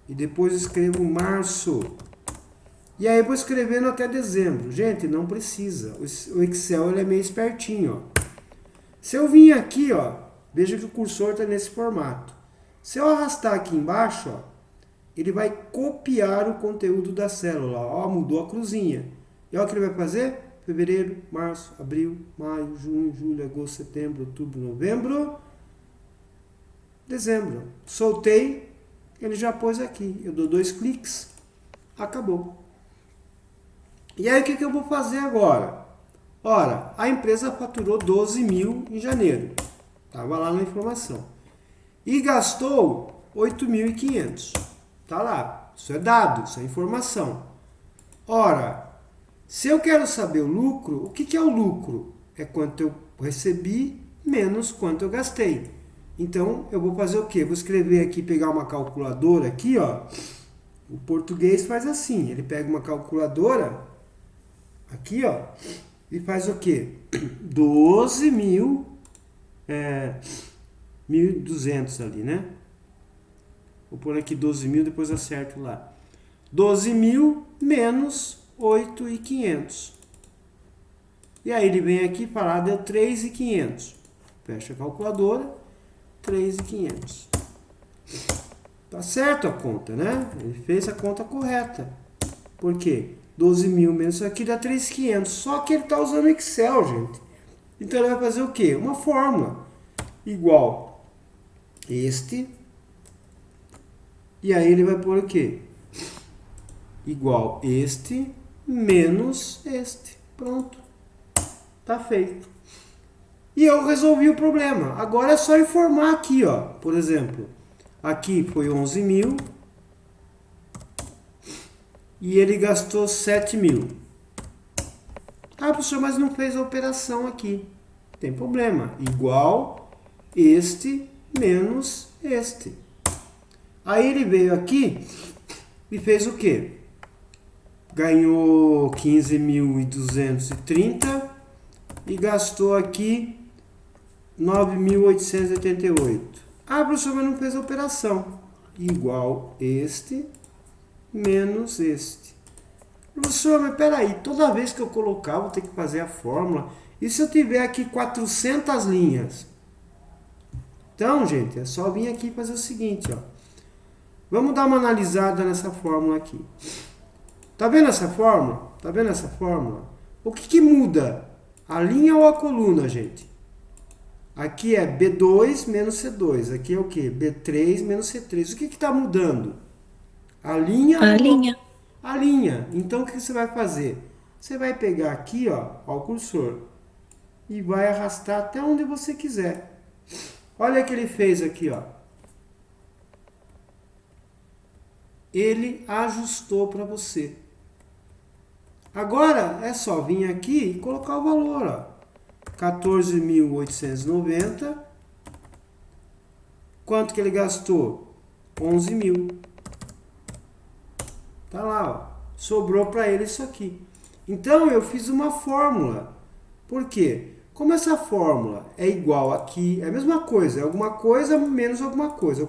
E depois eu escrevo março. E aí eu vou escrevendo até dezembro. Gente, não precisa. O Excel ele é meio espertinho, ó. Se eu vim aqui, ó, veja que o cursor está nesse formato. Se eu arrastar aqui embaixo, ó, ele vai copiar o conteúdo da célula. Ó, mudou a cruzinha. E olha o que ele vai fazer? Fevereiro, março, abril, maio, junho, julho, agosto, setembro, outubro, novembro, dezembro. Soltei, ele já pôs aqui. Eu dou 2 cliques, acabou. E aí o que eu vou fazer agora? Ora, a empresa faturou 12 mil em janeiro. Estava lá na informação. E gastou 8.500. Está lá. Isso é dado, isso é informação. Ora, se eu quero saber o lucro, o que é o lucro? É quanto eu recebi menos quanto eu gastei. Então, eu vou fazer o quê? Vou escrever aqui, pegar uma calculadora aqui, ó. O português faz assim. Ele pega uma calculadora aqui, ó, e faz o quê? 12 mil, 1.200 ali, né? Vou pôr aqui 12 mil, depois acerto lá. 12 mil menos 8.500. E aí ele vem aqui e fala, deu 3.500. Fecha a calculadora, 3.500. Tá certo a conta, né? Ele fez a conta correta. Por quê? 12 mil menos isso aqui dá 3.500. Só que ele está usando Excel, gente. Então ele vai fazer o quê? Uma fórmula. Igual este. E aí ele vai pôr o quê? Igual este menos este. Pronto. Tá feito. E eu resolvi o problema. Agora é só informar aqui, ó. Por exemplo, aqui foi 11 mil. E ele gastou 7 mil. Ah, professor, mas não fez a operação aqui. Tem problema. Igual este menos este. Aí ele veio aqui e fez o quê? Ganhou 15.230 e gastou aqui 9.888. Ah, professor, mas não fez a operação. Igual este menos este. Professor, mas peraí, toda vez que eu colocar, vou ter que fazer a fórmula. E se eu tiver aqui 400 linhas? Então, gente, é só vir aqui e fazer o seguinte, ó. Vamos dar uma analisada nessa fórmula aqui. Tá vendo essa fórmula? Tá vendo essa fórmula? O que muda? A linha ou a coluna, gente? Aqui é B2 menos C2. Aqui é o quê? B3 menos C3. O que está mudando? A linha? A linha. A linha. Então, o que você vai fazer? Você vai pegar aqui, ó o cursor, e vai arrastar até onde você quiser. Olha o que ele fez aqui, ó. Ele ajustou para você. Agora é só vir aqui e colocar o valor, ó. 14.890. Quanto que ele gastou? 11.000. Tá lá, ó. Sobrou para ele isso aqui. Então eu fiz uma fórmula. Por quê? Como essa fórmula é igual aqui, é a mesma coisa, é alguma coisa menos alguma coisa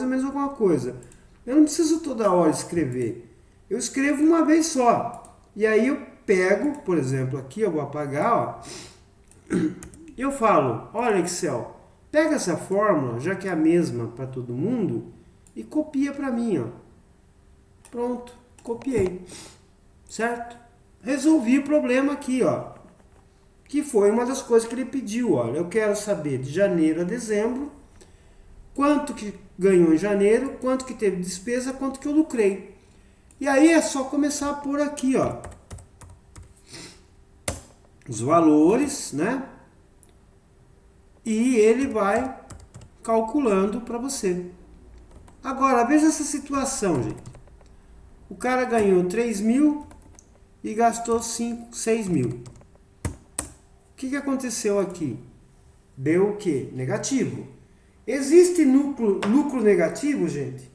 menos alguma coisa. Eu não preciso toda hora escrever. Eu escrevo uma vez só. E aí eu pego, por exemplo, aqui eu vou apagar, ó. Eu falo, olha Excel, pega essa fórmula, já que é a mesma para todo mundo, e copia para mim, ó. Pronto, copiei. Certo? Resolvi o problema aqui, ó. Que foi uma das coisas que ele pediu, olha, eu quero saber de janeiro a dezembro, quanto que ganhou em janeiro, quanto que teve despesa, quanto que eu lucrei. E aí é só começar a pôr aqui, ó, os valores, né? E ele vai calculando para você. Agora, veja essa situação, gente. O cara ganhou 3.000 e gastou 6.000. O que aconteceu aqui? Deu o quê? Negativo. Existe lucro negativo, gente?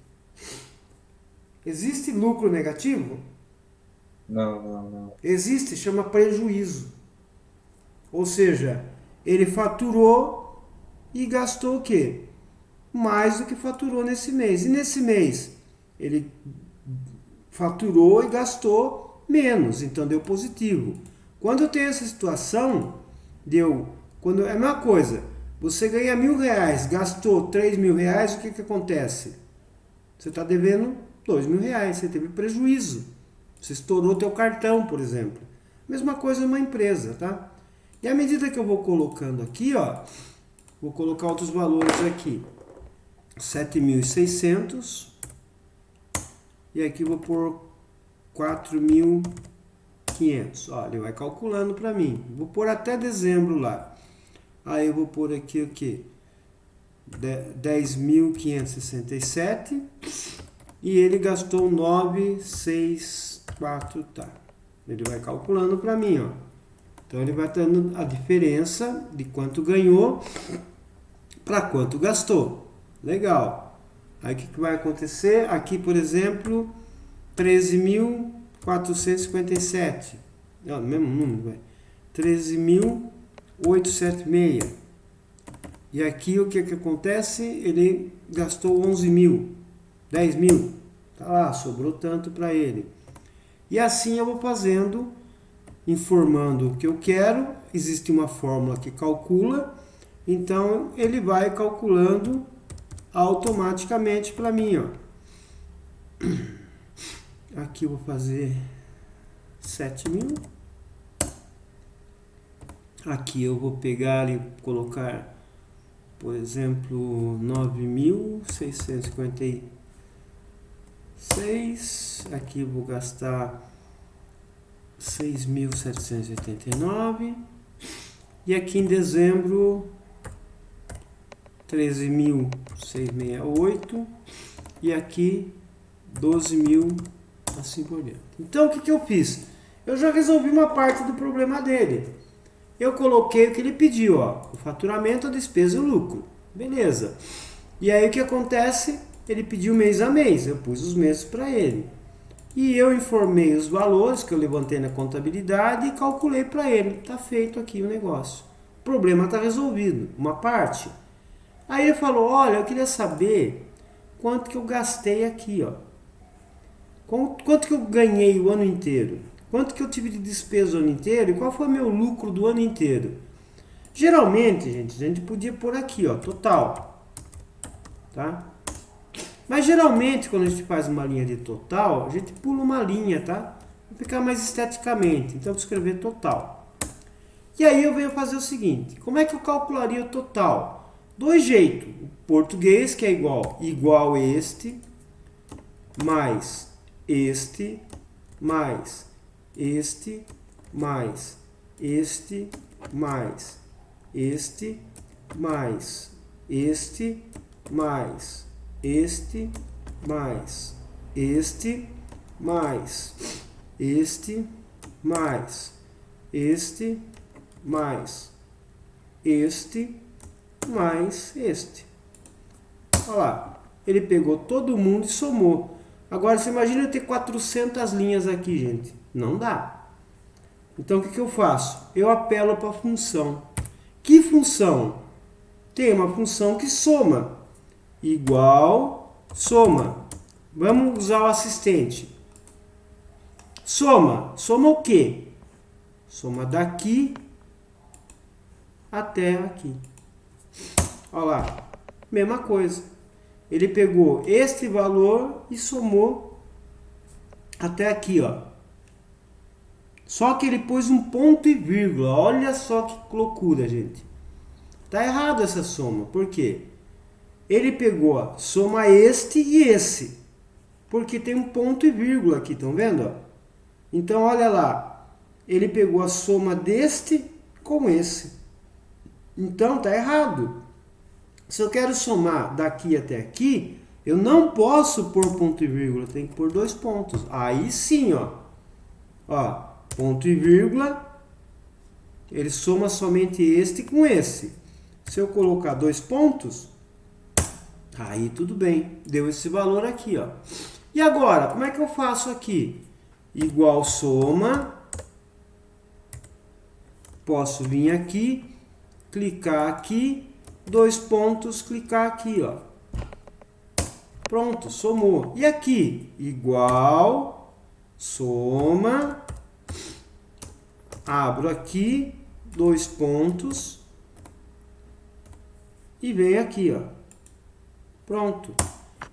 Existe lucro negativo? Não. Existe, chama prejuízo. Ou seja, ele faturou e gastou o quê? Mais do que faturou nesse mês. E nesse mês, ele faturou e gastou menos, então deu positivo. Quando eu tenho essa situação, quando é a mesma coisa, você ganha R$1.000, gastou R$3.000, o que acontece? Você está devendo R$2.000, você teve prejuízo. Você estourou teu cartão, por exemplo. Mesma coisa numa empresa, tá? E à medida que eu vou colocando aqui, ó, vou colocar outros valores aqui. 7.600. E aqui vou pôr 4.500. Olha, ele vai calculando para mim. Vou pôr até dezembro lá. Aí eu vou pôr aqui o quê? 10.567. E ele gastou 964, tá? Ele vai calculando para mim, ó. Então ele vai dando a diferença de quanto ganhou para quanto gastou. Legal. Aí o que vai acontecer? Aqui, por exemplo, 13.457. É o mesmo número, vai. 13.876. E aqui o que acontece? Ele gastou 11.000. 10.000. Tá lá, sobrou tanto para ele. E assim eu vou fazendo, informando o que eu quero. Existe uma fórmula que calcula. Então ele vai calculando automaticamente para mim, ó. Aqui eu vou fazer 7.000. Aqui eu vou pegar e colocar, por exemplo, 9.656. Aqui eu vou gastar 6.789. E aqui em dezembro, 13.668. E aqui 12.000, assim por diante. Então o que eu fiz? Eu já resolvi uma parte do problema dele. Eu coloquei o que ele pediu, ó, o faturamento, a despesa e o lucro. Beleza. E aí o que acontece? Ele pediu mês a mês, eu pus os meses para ele. E eu informei os valores que eu levantei na contabilidade e calculei para ele. Tá feito aqui o negócio. O problema está resolvido, uma parte. Aí ele falou, olha, eu queria saber quanto que eu gastei aqui, ó. Quanto que eu ganhei o ano inteiro? Quanto que eu tive de despesa o ano inteiro? E qual foi o meu lucro do ano inteiro? Geralmente, gente, a gente podia pôr aqui, ó, total. Tá? Mas geralmente, quando a gente faz uma linha de total, a gente pula uma linha, tá? Vai ficar mais esteticamente. Então, eu vou escrever total. E aí eu venho fazer o seguinte. Como é que eu calcularia o total? Dois jeitos. O português, que é igual este, mais este, mais este, mais este, mais este, mais este, mais este, mais este, mais este, mais este, mais este, mais este. Olha lá, ele pegou todo mundo e somou. Agora você imagina eu ter 400 linhas aqui, gente. Não dá. Então o que eu faço? Eu apelo para a função. Que função? Tem uma função que soma. Igual, soma. Vamos usar o assistente. Soma. Soma o quê? Soma daqui até aqui. Olha lá. Mesma coisa. Ele pegou este valor e somou até aqui, ó. Só que ele pôs um ponto e vírgula. Olha só que loucura, gente. Tá errado essa soma. Por quê? Ele pegou, ó, soma este e esse. Porque tem um ponto e vírgula aqui, estão vendo? Ó? Então, olha lá. Ele pegou a soma deste com esse. Então, tá errado. Se eu quero somar daqui até aqui, eu não posso pôr ponto e vírgula. Tem que pôr 2 pontos. Aí sim, ó. Ó, ponto e vírgula. Ele soma somente este com esse. Se eu colocar 2 pontos, aí tudo bem. Deu esse valor aqui, ó. E agora, como é que eu faço aqui? Igual soma. Posso vir aqui, clicar aqui, 2 pontos, clicar aqui, ó. Pronto, somou. E aqui? Igual, soma. Abro aqui, 2 pontos. E venho aqui, ó. Pronto.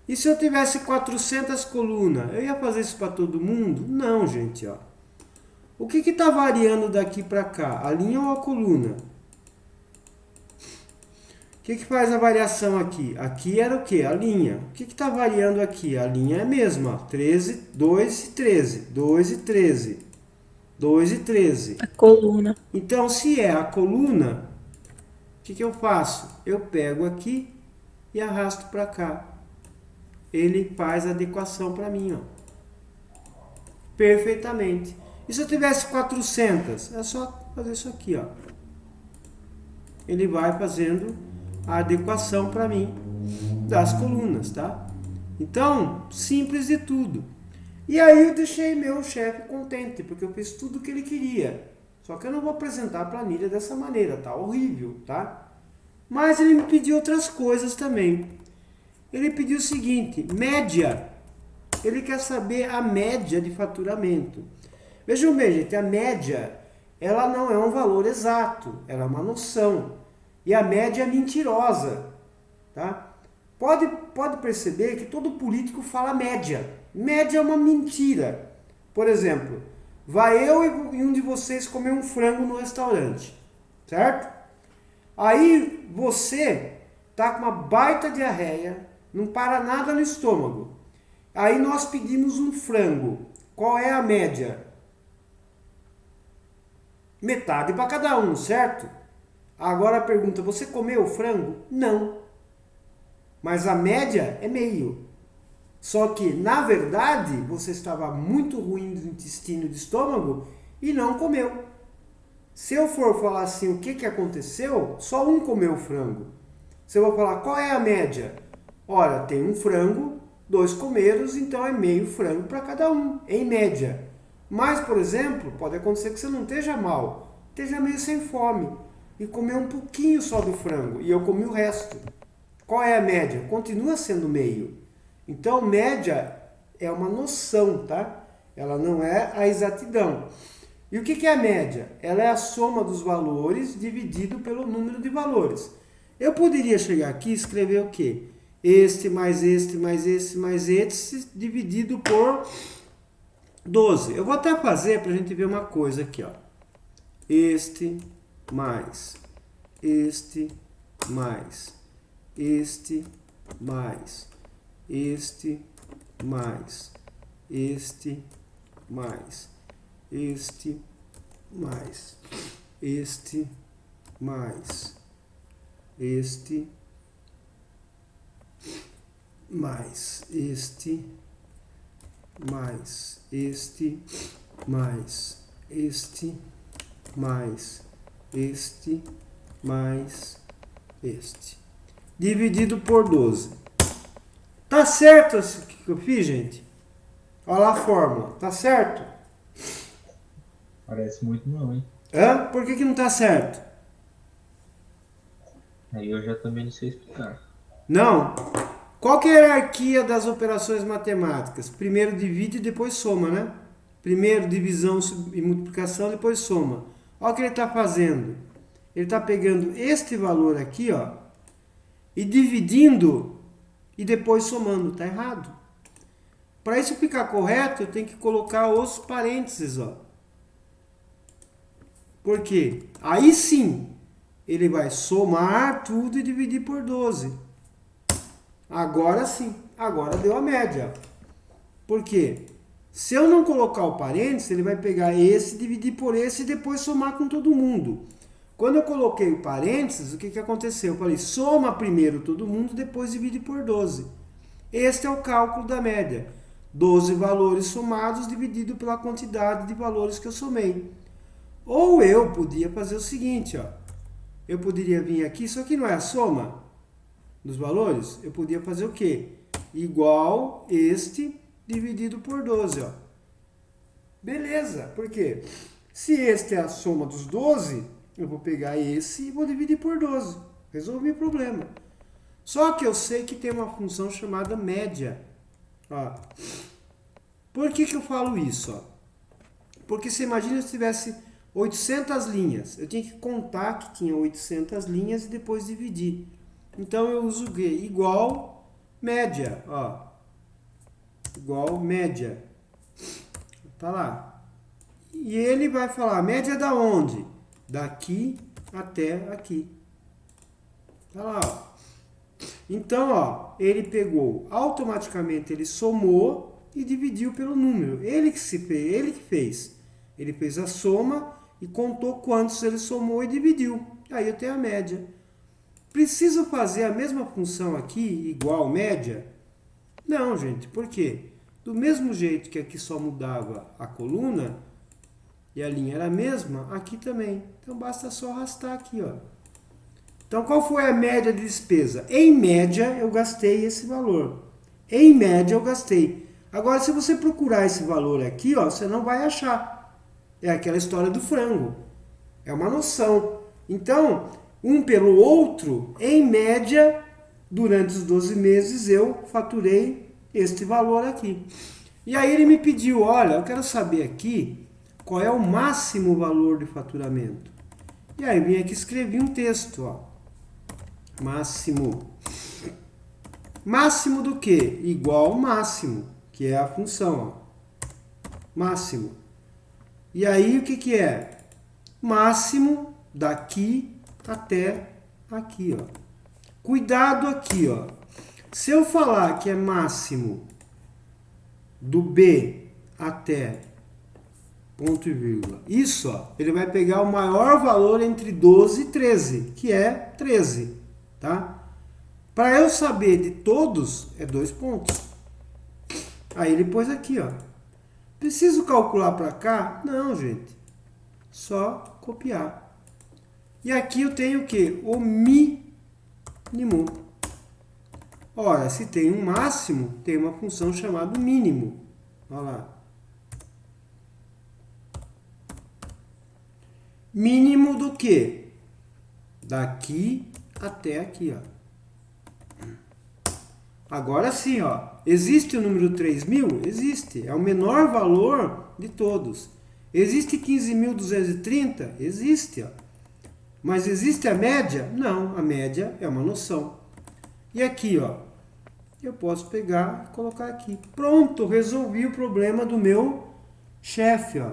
E se eu tivesse 400 colunas, eu ia fazer isso para todo mundo? Não, gente, ó. O que está variando daqui para cá? A linha ou a coluna? O que faz a variação aqui? Aqui era o que? A linha. O que está variando aqui? A linha é a mesma. 13, 2 e 13. 2 e 13. 2 e 13. A coluna. Então, se é a coluna, o que eu faço? Eu pego aqui e arrasto para cá. Ele faz a adequação para mim, ó. Perfeitamente. E se eu tivesse 400? É só fazer isso aqui, ó. Ele vai fazendo a adequação para mim das colunas, tá? Então, simples de tudo. E aí eu deixei meu chefe contente, porque eu fiz tudo o que ele queria. Só que eu não vou apresentar a planilha dessa maneira, tá horrível, tá? Mas ele me pediu outras coisas também. Ele pediu o seguinte, média. Ele quer saber a média de faturamento. Vejam bem, gente, a média, ela não é um valor exato, ela é uma noção. E a média é mentirosa, tá? Pode perceber que todo político fala média. Média é uma mentira. Por exemplo, vai eu e um de vocês comer um frango no restaurante, certo? Aí você tá com uma baita diarreia, não para nada no estômago. Aí nós pedimos um frango. Qual é a média? Metade para cada um, certo? Agora a pergunta, você comeu o frango? Não. Mas a média é meio. Só que, na verdade, você estava muito ruim do intestino e do estômago e não comeu. Se eu for falar assim, o que aconteceu? Só um comeu o frango. Se eu vou falar, qual é a média? Olha, tem um frango, 2 comeram, então é meio frango para cada um, em média. Mas, por exemplo, pode acontecer que você não esteja mal, esteja meio sem fome e comeu um pouquinho só do frango e eu comi o resto. Qual é a média? Continua sendo meio. Então, média é uma noção, tá? Ela não é a exatidão. E o que é a média? Ela é a soma dos valores dividido pelo número de valores. Eu poderia chegar aqui e escrever o quê? Este mais este mais este mais este dividido por 12. Eu vou até fazer para a gente ver uma coisa aqui, ó. Este mais este mais este mais este mais este mais este mais este mais este mais este, mais este, mais este, mais este, mais este. Dividido por 12. Tá certo isso que eu fiz, gente? Olha lá a fórmula. Tá certo? Parece muito não, hein? Hã? Por que não tá certo? Aí eu já também não sei explicar. Não? Qual que é a hierarquia das operações matemáticas? Primeiro divide e depois soma, né? Primeiro divisão e multiplicação, depois soma. Olha o que ele está fazendo. Ele está pegando este valor aqui, ó, e dividindo e depois somando. Está errado. Para isso ficar correto, eu tenho que colocar os parênteses, ó. Por quê? Aí sim, ele vai somar tudo e dividir por 12. Agora sim, agora deu a média. Por quê? Se eu não colocar o parênteses, ele vai pegar esse, dividir por esse e depois somar com todo mundo. Quando eu coloquei o parênteses, o que aconteceu? Eu falei, soma primeiro todo mundo, depois divide por 12. Este é o cálculo da média. 12 valores somados dividido pela quantidade de valores que eu somei. Ou eu podia fazer o seguinte, ó. Eu poderia vir aqui, isso aqui não é a soma dos valores? Eu podia fazer o quê? Igual este dividido por 12, ó. Beleza, por quê? Se este é a soma dos 12, eu vou pegar esse e vou dividir por 12. Resolvi o problema. Só que eu sei que tem uma função chamada média. Ó. Por que eu falo isso? Ó? Porque você imagina se tivesse 800 linhas. Eu tinha que contar que tinha 800 linhas e depois dividir. Então eu uso o quê? Igual média. Ó. Igual média. Tá lá. E ele vai falar, média da onde? Daqui até aqui. Tá lá, ó. Então, ó, ele pegou, automaticamente ele somou e dividiu pelo número. Ele que fez. Ele fez a soma e contou quantos ele somou e dividiu. Aí eu tenho a média. Preciso fazer a mesma função aqui, igual média? Não, gente, por quê? Do mesmo jeito que aqui só mudava a coluna e a linha era a mesma, aqui também. Então basta só arrastar aqui, ó. Então qual foi a média de despesa? Em média eu gastei esse valor. Em média eu gastei. Agora se você procurar esse valor aqui, ó, você não vai achar. É aquela história do frango. É uma noção. Então, um pelo outro, em média, durante os 12 meses eu faturei este valor aqui. E aí ele me pediu, olha, eu quero saber aqui qual é o máximo valor de faturamento. E aí eu vim aqui e escrevi um texto, ó. Máximo. Máximo do quê? Igual máximo, que é a função, ó. Máximo. E aí o que é? Máximo daqui até aqui, ó. Cuidado aqui, ó. Se eu falar que é máximo do B até ponto e vírgula, isso, ó, ele vai pegar o maior valor entre 12 e 13, que é 13, tá? Para eu saber de todos, é 2 pontos. Aí ele pôs aqui, ó. Preciso calcular para cá? Não, gente. Só copiar. E aqui eu tenho o quê? O mínimo. Ora, se tem um máximo, tem uma função chamada mínimo. Olha lá. Mínimo do quê? Daqui até aqui, ó. Agora sim, ó. Existe o número 3.000? Existe. É o menor valor de todos. Existe 15.230? Existe, ó. Mas existe a média? Não, a média é uma noção. E aqui, ó, eu posso pegar e colocar aqui. Pronto, resolvi o problema do meu chefe, ó.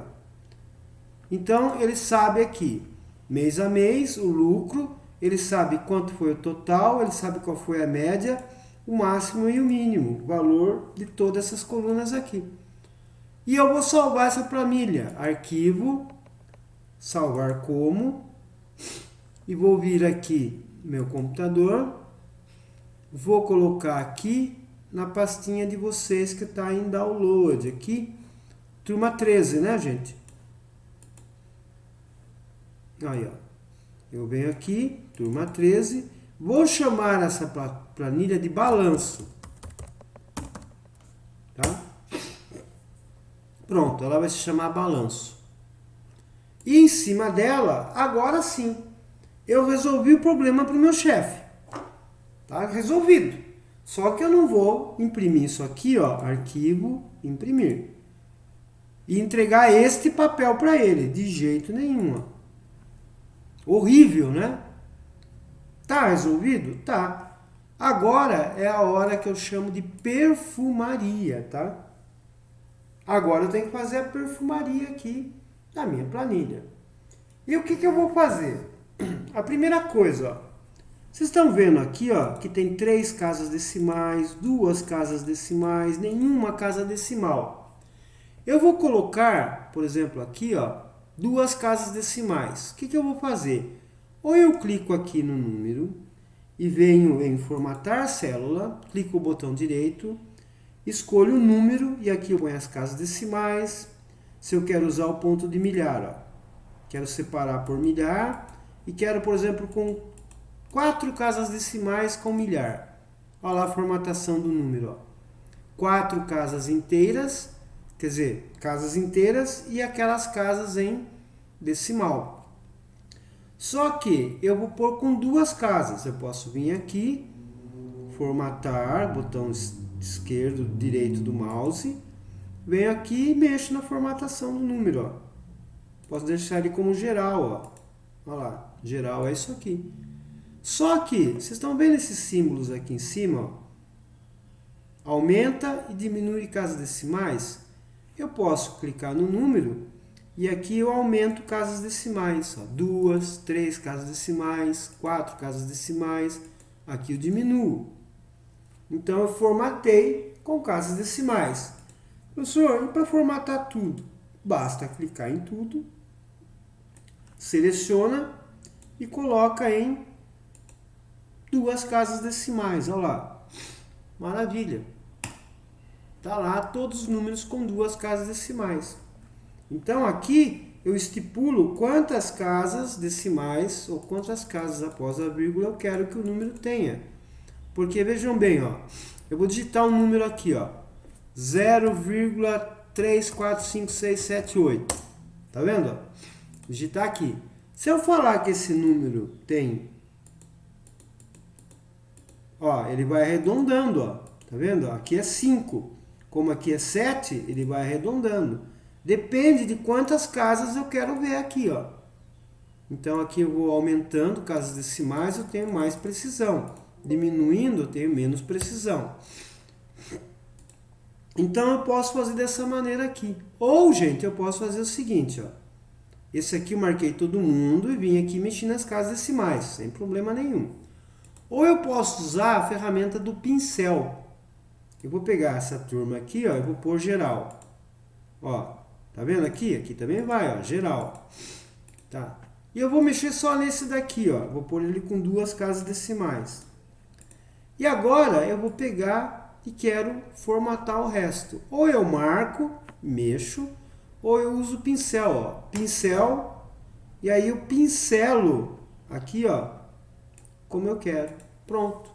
Então, ele sabe aqui, mês a mês, o lucro, ele sabe quanto foi o total, ele sabe qual foi a média, o máximo e o mínimo, o valor de todas essas colunas aqui. E eu vou salvar essa planilha. Arquivo, salvar como, e vou vir aqui meu computador, vou colocar aqui na pastinha de vocês que está em download aqui. Turma 13, né, gente? Aí, ó. Eu venho aqui, turma 13. Vou chamar essa planilha de balanço. Tá? Pronto, ela vai se chamar balanço. E em cima dela, agora sim, eu resolvi o problema para o meu chefe. Tá? Resolvido. Só que eu não vou imprimir isso aqui, ó, arquivo, imprimir. E entregar este papel para ele, de jeito nenhum. Ó. Horrível, né? Tá resolvido? Tá. Agora é a hora que eu chamo de perfumaria, tá? Agora eu tenho que fazer a perfumaria aqui na minha planilha. E o que eu vou fazer? A primeira coisa, ó. Vocês estão vendo aqui, ó, que tem 3 casas decimais, 2 casas decimais, nenhuma casa decimal. Eu vou colocar, por exemplo, aqui, ó, 2 casas decimais. O que eu vou fazer? Ou eu clico aqui no número e venho em formatar célula, clico o botão direito, escolho o número e aqui eu ponho as casas decimais. Se eu quero usar o ponto de milhar, ó, quero separar por milhar e quero, por exemplo, com 4 casas decimais com milhar. Olha lá a formatação do número. Ó. 4 casas inteiras, quer dizer, casas inteiras e aquelas casas em decimal. Só que eu vou pôr com 2 casas. Eu posso vir aqui, formatar, botão esquerdo, direito do mouse. Venho aqui e mexo na formatação do número. Ó. Posso deixar ele como geral. Ó. Olha lá, geral é isso aqui. Só que, vocês estão vendo esses símbolos aqui em cima? Ó? Aumenta e diminui casas decimais. Eu posso clicar no número e aqui eu aumento casas decimais. 2, 3 casas decimais, 4 casas decimais. Aqui eu diminuo. Então eu formatei com casas decimais. Professor, e para formatar tudo? Basta clicar em tudo, seleciona e coloca em 2 casas decimais. Olha lá. Maravilha. Tá lá todos os números com 2 casas decimais. Então aqui eu estipulo quantas casas decimais ou quantas casas após a vírgula eu quero que o número tenha. Porque vejam bem, ó, eu vou digitar um número aqui, ó, 0,345678. Tá vendo? Ó? Digitar aqui. Se eu falar que esse número tem, ó, ele vai arredondando, ó. Tá vendo? Aqui é 5. Como aqui é 7, ele vai arredondando. Depende de quantas casas eu quero ver aqui, ó. Então aqui eu vou aumentando casas decimais, eu tenho mais precisão. Diminuindo, eu tenho menos precisão. Então eu posso fazer dessa maneira aqui. Ou, gente, eu posso fazer o seguinte, ó. Esse aqui eu marquei todo mundo e vim aqui mexer nas casas decimais, sem problema nenhum. Ou eu posso usar a ferramenta do pincel. Eu vou pegar essa turma aqui, ó, eu vou pôr geral. Ó, tá vendo aqui? Aqui também vai, ó, geral. Tá? E eu vou mexer só nesse daqui, ó. Vou pôr ele com 2 casas decimais. E agora eu vou pegar e quero formatar o resto. Ou eu marco, mexo, ou eu uso o pincel, ó. Pincel, e aí eu pincelo aqui, ó, como eu quero. Pronto.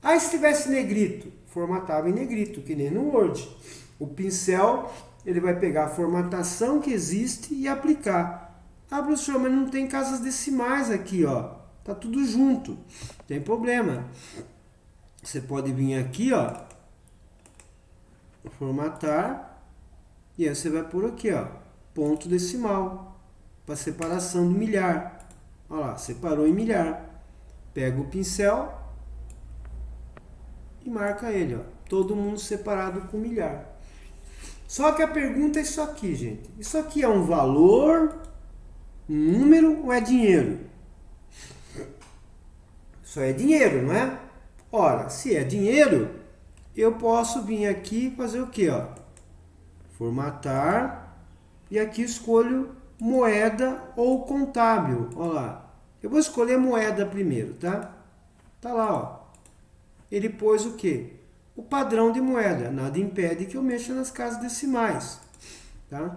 Aí se tivesse negrito, formatava em negrito, que nem no Word. O pincel, ele vai pegar a formatação que existe e aplicar. Ah, professor, mas não tem casas decimais aqui, ó. Tá tudo junto. Não tem problema. Você pode vir aqui, ó, formatar, e aí você vai por aqui, ó, ponto decimal, para separação do milhar. Olha lá, separou em milhar. Pega o pincel e marca ele, ó, todo mundo separado com milhar. Só que a pergunta é isso aqui, gente. Isso aqui é um valor, um número ou é dinheiro? Isso é dinheiro, não é? Ora, se é dinheiro, eu posso vir aqui e fazer o quê? Ó? Formatar. E aqui escolho moeda ou contábil. Olha lá. Eu vou escolher moeda primeiro, tá? Tá lá, ó. Ele pôs o quê? o padrão de moeda. Nada impede que eu mexa nas casas decimais, tá?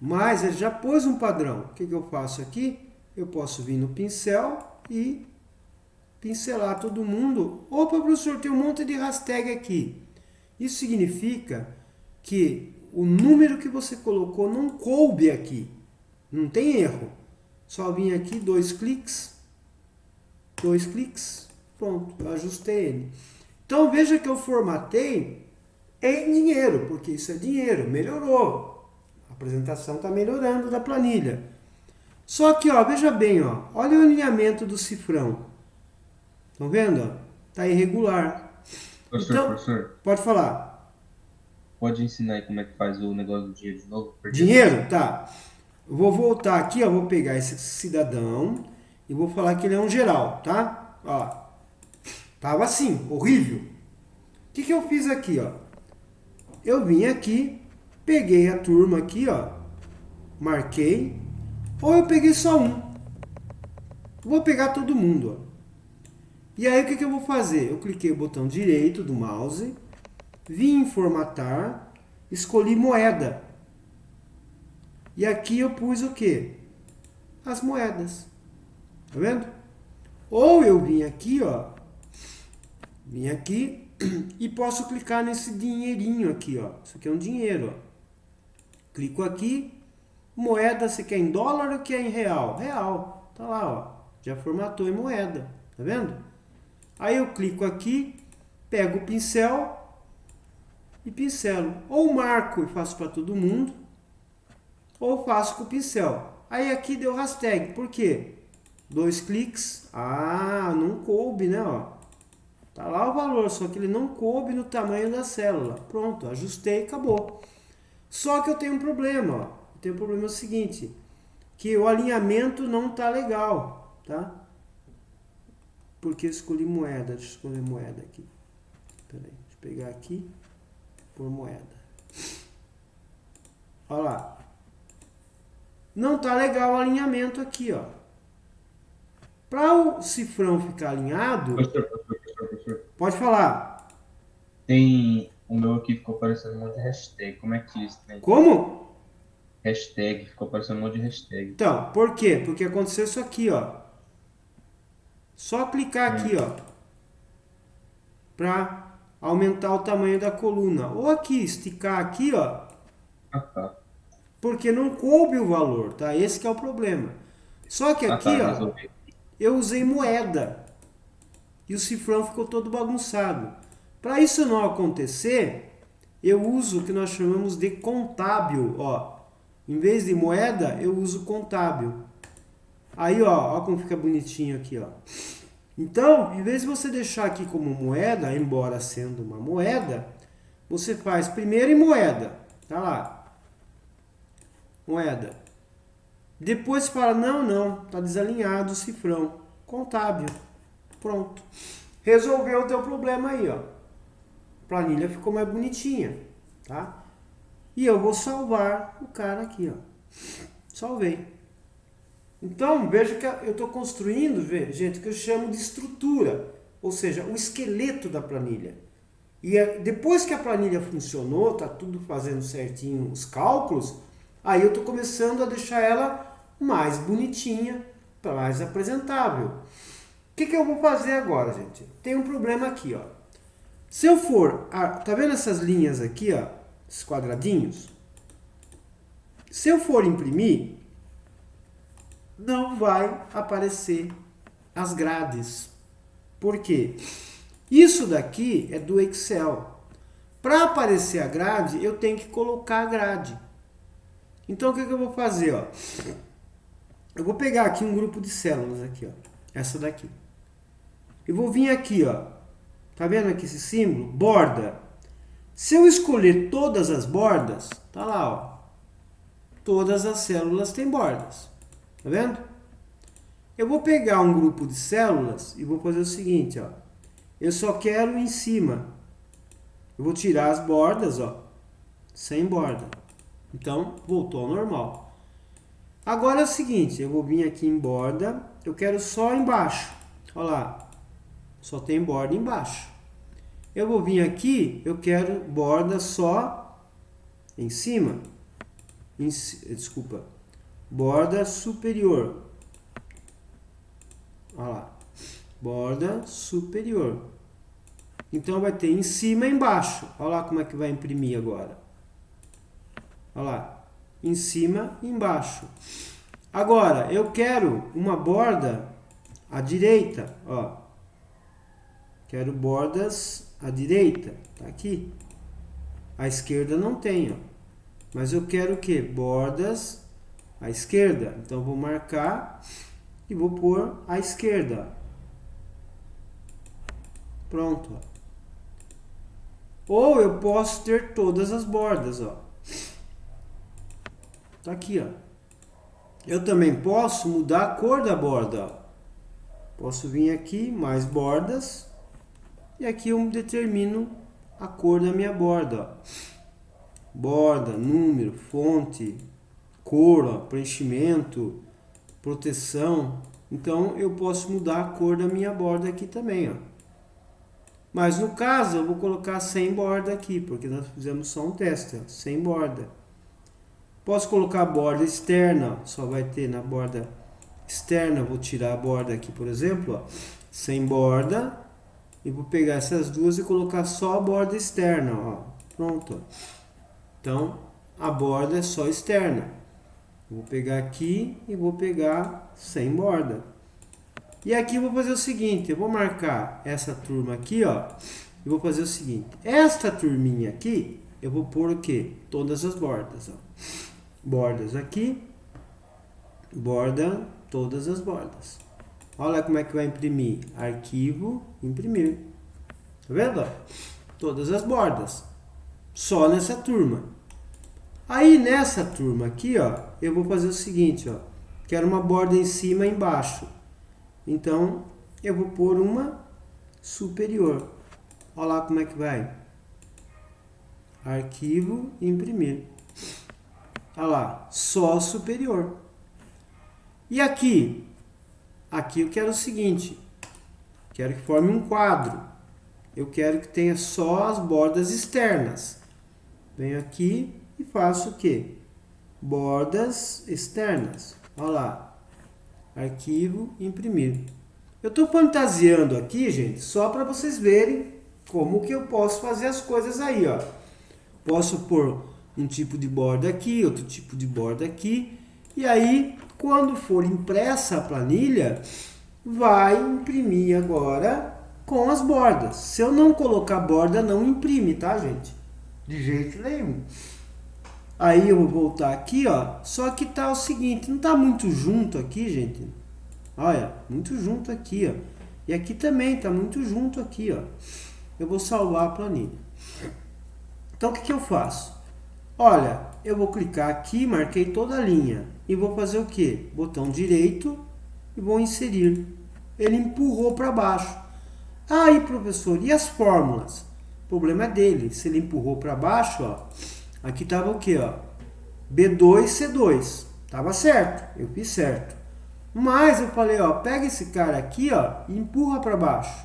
Mas ele já pôs um padrão. O que eu faço aqui? Eu posso vir no pincel e pincelar todo mundo. Opa, professor, tem um monte de hashtag aqui. Isso significa que o número que você colocou não coube aqui. Não tem erro. Só vim aqui, 2 cliques, pronto, eu ajustei ele. Então veja que eu formatei em dinheiro, porque isso é dinheiro, melhorou. A apresentação está melhorando da planilha. Só que, ó, veja bem, ó, olha o alinhamento do cifrão. Estão vendo? Está irregular. Professor, pode falar. pode ensinar aí como é que faz o negócio do dinheiro de novo? Dinheiro? Tá. Eu vou voltar aqui, ó, vou pegar esse cidadão e vou falar que ele é um geral, tá? Ó, tava assim, horrível. O que eu fiz aqui, ó? Eu vim aqui, peguei a turma aqui, ó, marquei, ou eu peguei só um. Vou pegar todo mundo, ó. E aí o que eu vou fazer? Eu cliquei o botão direito do mouse, vim em formatar, escolhi moeda. E aqui eu pus o quê? As moedas. Tá vendo? Ou eu vim aqui, ó. Vim aqui e posso clicar nesse dinheirinho aqui, ó. Isso aqui é um dinheiro, ó. Clico aqui. Moeda, você quer em dólar ou quer em real? Real. Tá lá, ó. Já formatou em moeda. Tá vendo? Aí eu clico aqui, pego o pincel e pincelo. Ou marco e faço para todo mundo, ou faço com o pincel. Aí aqui deu hashtag. Por quê? 2 cliques. Ah, não coube, né? Ó. Tá lá o valor, só que ele não coube no tamanho da célula. Pronto, ajustei e acabou. Só que eu tenho um problema, ó. Eu tenho um problema seguinte, que o alinhamento não tá legal, tá? Porque eu escolhi moeda. Deixa eu escolher moeda aqui. Pera aí, deixa eu pegar aqui, por moeda. Olha lá. Não tá legal o alinhamento aqui, ó. Para o cifrão ficar alinhado... Professor. Pode falar. Tem... O meu aqui ficou aparecendo um monte de hashtag. Como é que isso tem? Como? Hashtag. Ficou aparecendo um monte de hashtag. Então, por quê? Porque aconteceu isso aqui, ó. Só clicar aqui, ó. Para aumentar o tamanho da coluna. Ou aqui, esticar aqui, ó. Ah, tá. Porque não coube o valor, tá? Esse que é o problema. Só que aqui, ó, resolvi. eu usei moeda. E o cifrão ficou todo bagunçado. Para isso não acontecer, eu uso o que nós chamamos de contábil, ó. Em vez de moeda, eu uso contábil. Aí, ó como fica bonitinho aqui, ó. Então, em vez de você deixar aqui como moeda, embora sendo uma moeda, você faz primeiro em moeda. Tá lá. Moeda. Depois você fala, não, tá desalinhado o cifrão. Contábil. Pronto. Resolveu o teu problema aí, ó. A planilha ficou mais bonitinha, tá? E eu vou salvar o cara aqui, ó. Salvei. Então, veja que eu estou construindo, gente, o que eu chamo de estrutura. Ou seja, o esqueleto da planilha. E depois que a planilha funcionou, tá tudo fazendo certinho os cálculos, aí eu estou começando a deixar ela mais bonitinha, mais apresentável. O que eu vou fazer agora, gente? Tem um problema aqui, ó. Se eu for... tá vendo essas linhas aqui, ó? Esses quadradinhos? Se eu for imprimir, não vai aparecer as grades. Por quê? Isso daqui é do Excel. Para aparecer a grade, eu tenho que colocar a grade. Então, o que eu vou fazer, ó? Eu vou pegar aqui um grupo de células aqui, ó. Essa daqui. Eu vou vir aqui, ó. Tá vendo aqui esse símbolo? Borda. Se eu escolher todas as bordas, tá lá, ó. Todas as células têm bordas. Tá vendo? Eu vou pegar um grupo de células e vou fazer o seguinte, ó. Eu só quero em cima. Eu vou tirar as bordas, ó. Sem borda. Então, voltou ao normal. Agora é o seguinte, eu vou vir aqui em borda, eu quero só embaixo. Olha lá, só tem borda embaixo. eu vou vir aqui, eu quero borda só em cima. Desculpa. Borda superior. Olha lá. Borda superior. Então vai ter em cima e embaixo. Olha lá como é que vai imprimir agora. Olha lá. Em cima e embaixo. Agora, eu quero uma borda à direita. Ó. Quero bordas à direita. Tá aqui. À esquerda não tem, ó. Mas eu quero o que? Bordas à esquerda. Então, vou marcar e vou pôr à esquerda. Pronto. Ó. Ou eu posso ter todas as bordas. Ó. Tá aqui. Ó. Eu também posso mudar a cor da borda. Ó. Posso vir aqui, mais bordas. E aqui eu determino a cor da minha borda. Ó. Borda, número, fonte, cor, ó, preenchimento, proteção. Então eu posso mudar a cor da minha borda aqui também, ó. Mas no caso eu vou colocar sem borda aqui, porque nós fizemos só um teste, ó, sem borda. Posso colocar borda externa, ó, só vai ter na borda externa, vou tirar a borda aqui, por exemplo, ó, sem borda, e vou pegar essas duas e colocar só a borda externa, ó. Pronto, ó. Então, a borda é só externa. Vou pegar aqui e vou pegar sem borda. E aqui eu vou fazer o seguinte, eu vou marcar essa turma aqui, ó. E vou fazer o seguinte, esta turminha aqui, eu vou pôr o quê? Todas as bordas, ó. Bordas aqui, borda, todas as bordas. Olha como é que vai imprimir. Arquivo, imprimir. Tá vendo? Ó? Todas as bordas. Só nessa turma. Aí nessa turma aqui, ó, eu vou fazer o seguinte, ó. Quero uma borda em cima e embaixo. Então, eu vou pôr uma superior. Olha lá como é que vai. Arquivo, imprimir. Olha lá, só superior. E aqui? Aqui eu quero o seguinte. Quero que forme um quadro. Eu quero que tenha só as bordas externas. Venho aqui e faço o quê? Bordas externas. Olha lá. Arquivo, imprimir. Eu estou fantasiando aqui, gente, só para vocês verem como que eu posso fazer as coisas aí, ó. Posso pôr um tipo de borda aqui, outro tipo de borda aqui. E aí, quando for impressa a planilha, vai imprimir agora com as bordas. Se eu não colocar borda, não imprime, tá, gente? De jeito nenhum. Aí eu vou voltar aqui, ó. Só que tá o seguinte, não tá muito junto aqui, gente. Olha, muito junto aqui, ó. E aqui também tá muito junto aqui, ó. Eu vou salvar a planilha. Então, o que eu faço? Olha, eu vou clicar aqui, marquei toda a linha. E vou fazer o quê? Botão direito e vou inserir. Ele empurrou para baixo. Aí, professor, e as fórmulas? O problema é dele. Se ele empurrou para baixo, ó, aqui estava o que, ó? B2, C2. Tava certo, eu fiz certo. Mas eu falei, ó, pega esse cara aqui, ó, e empurra para baixo.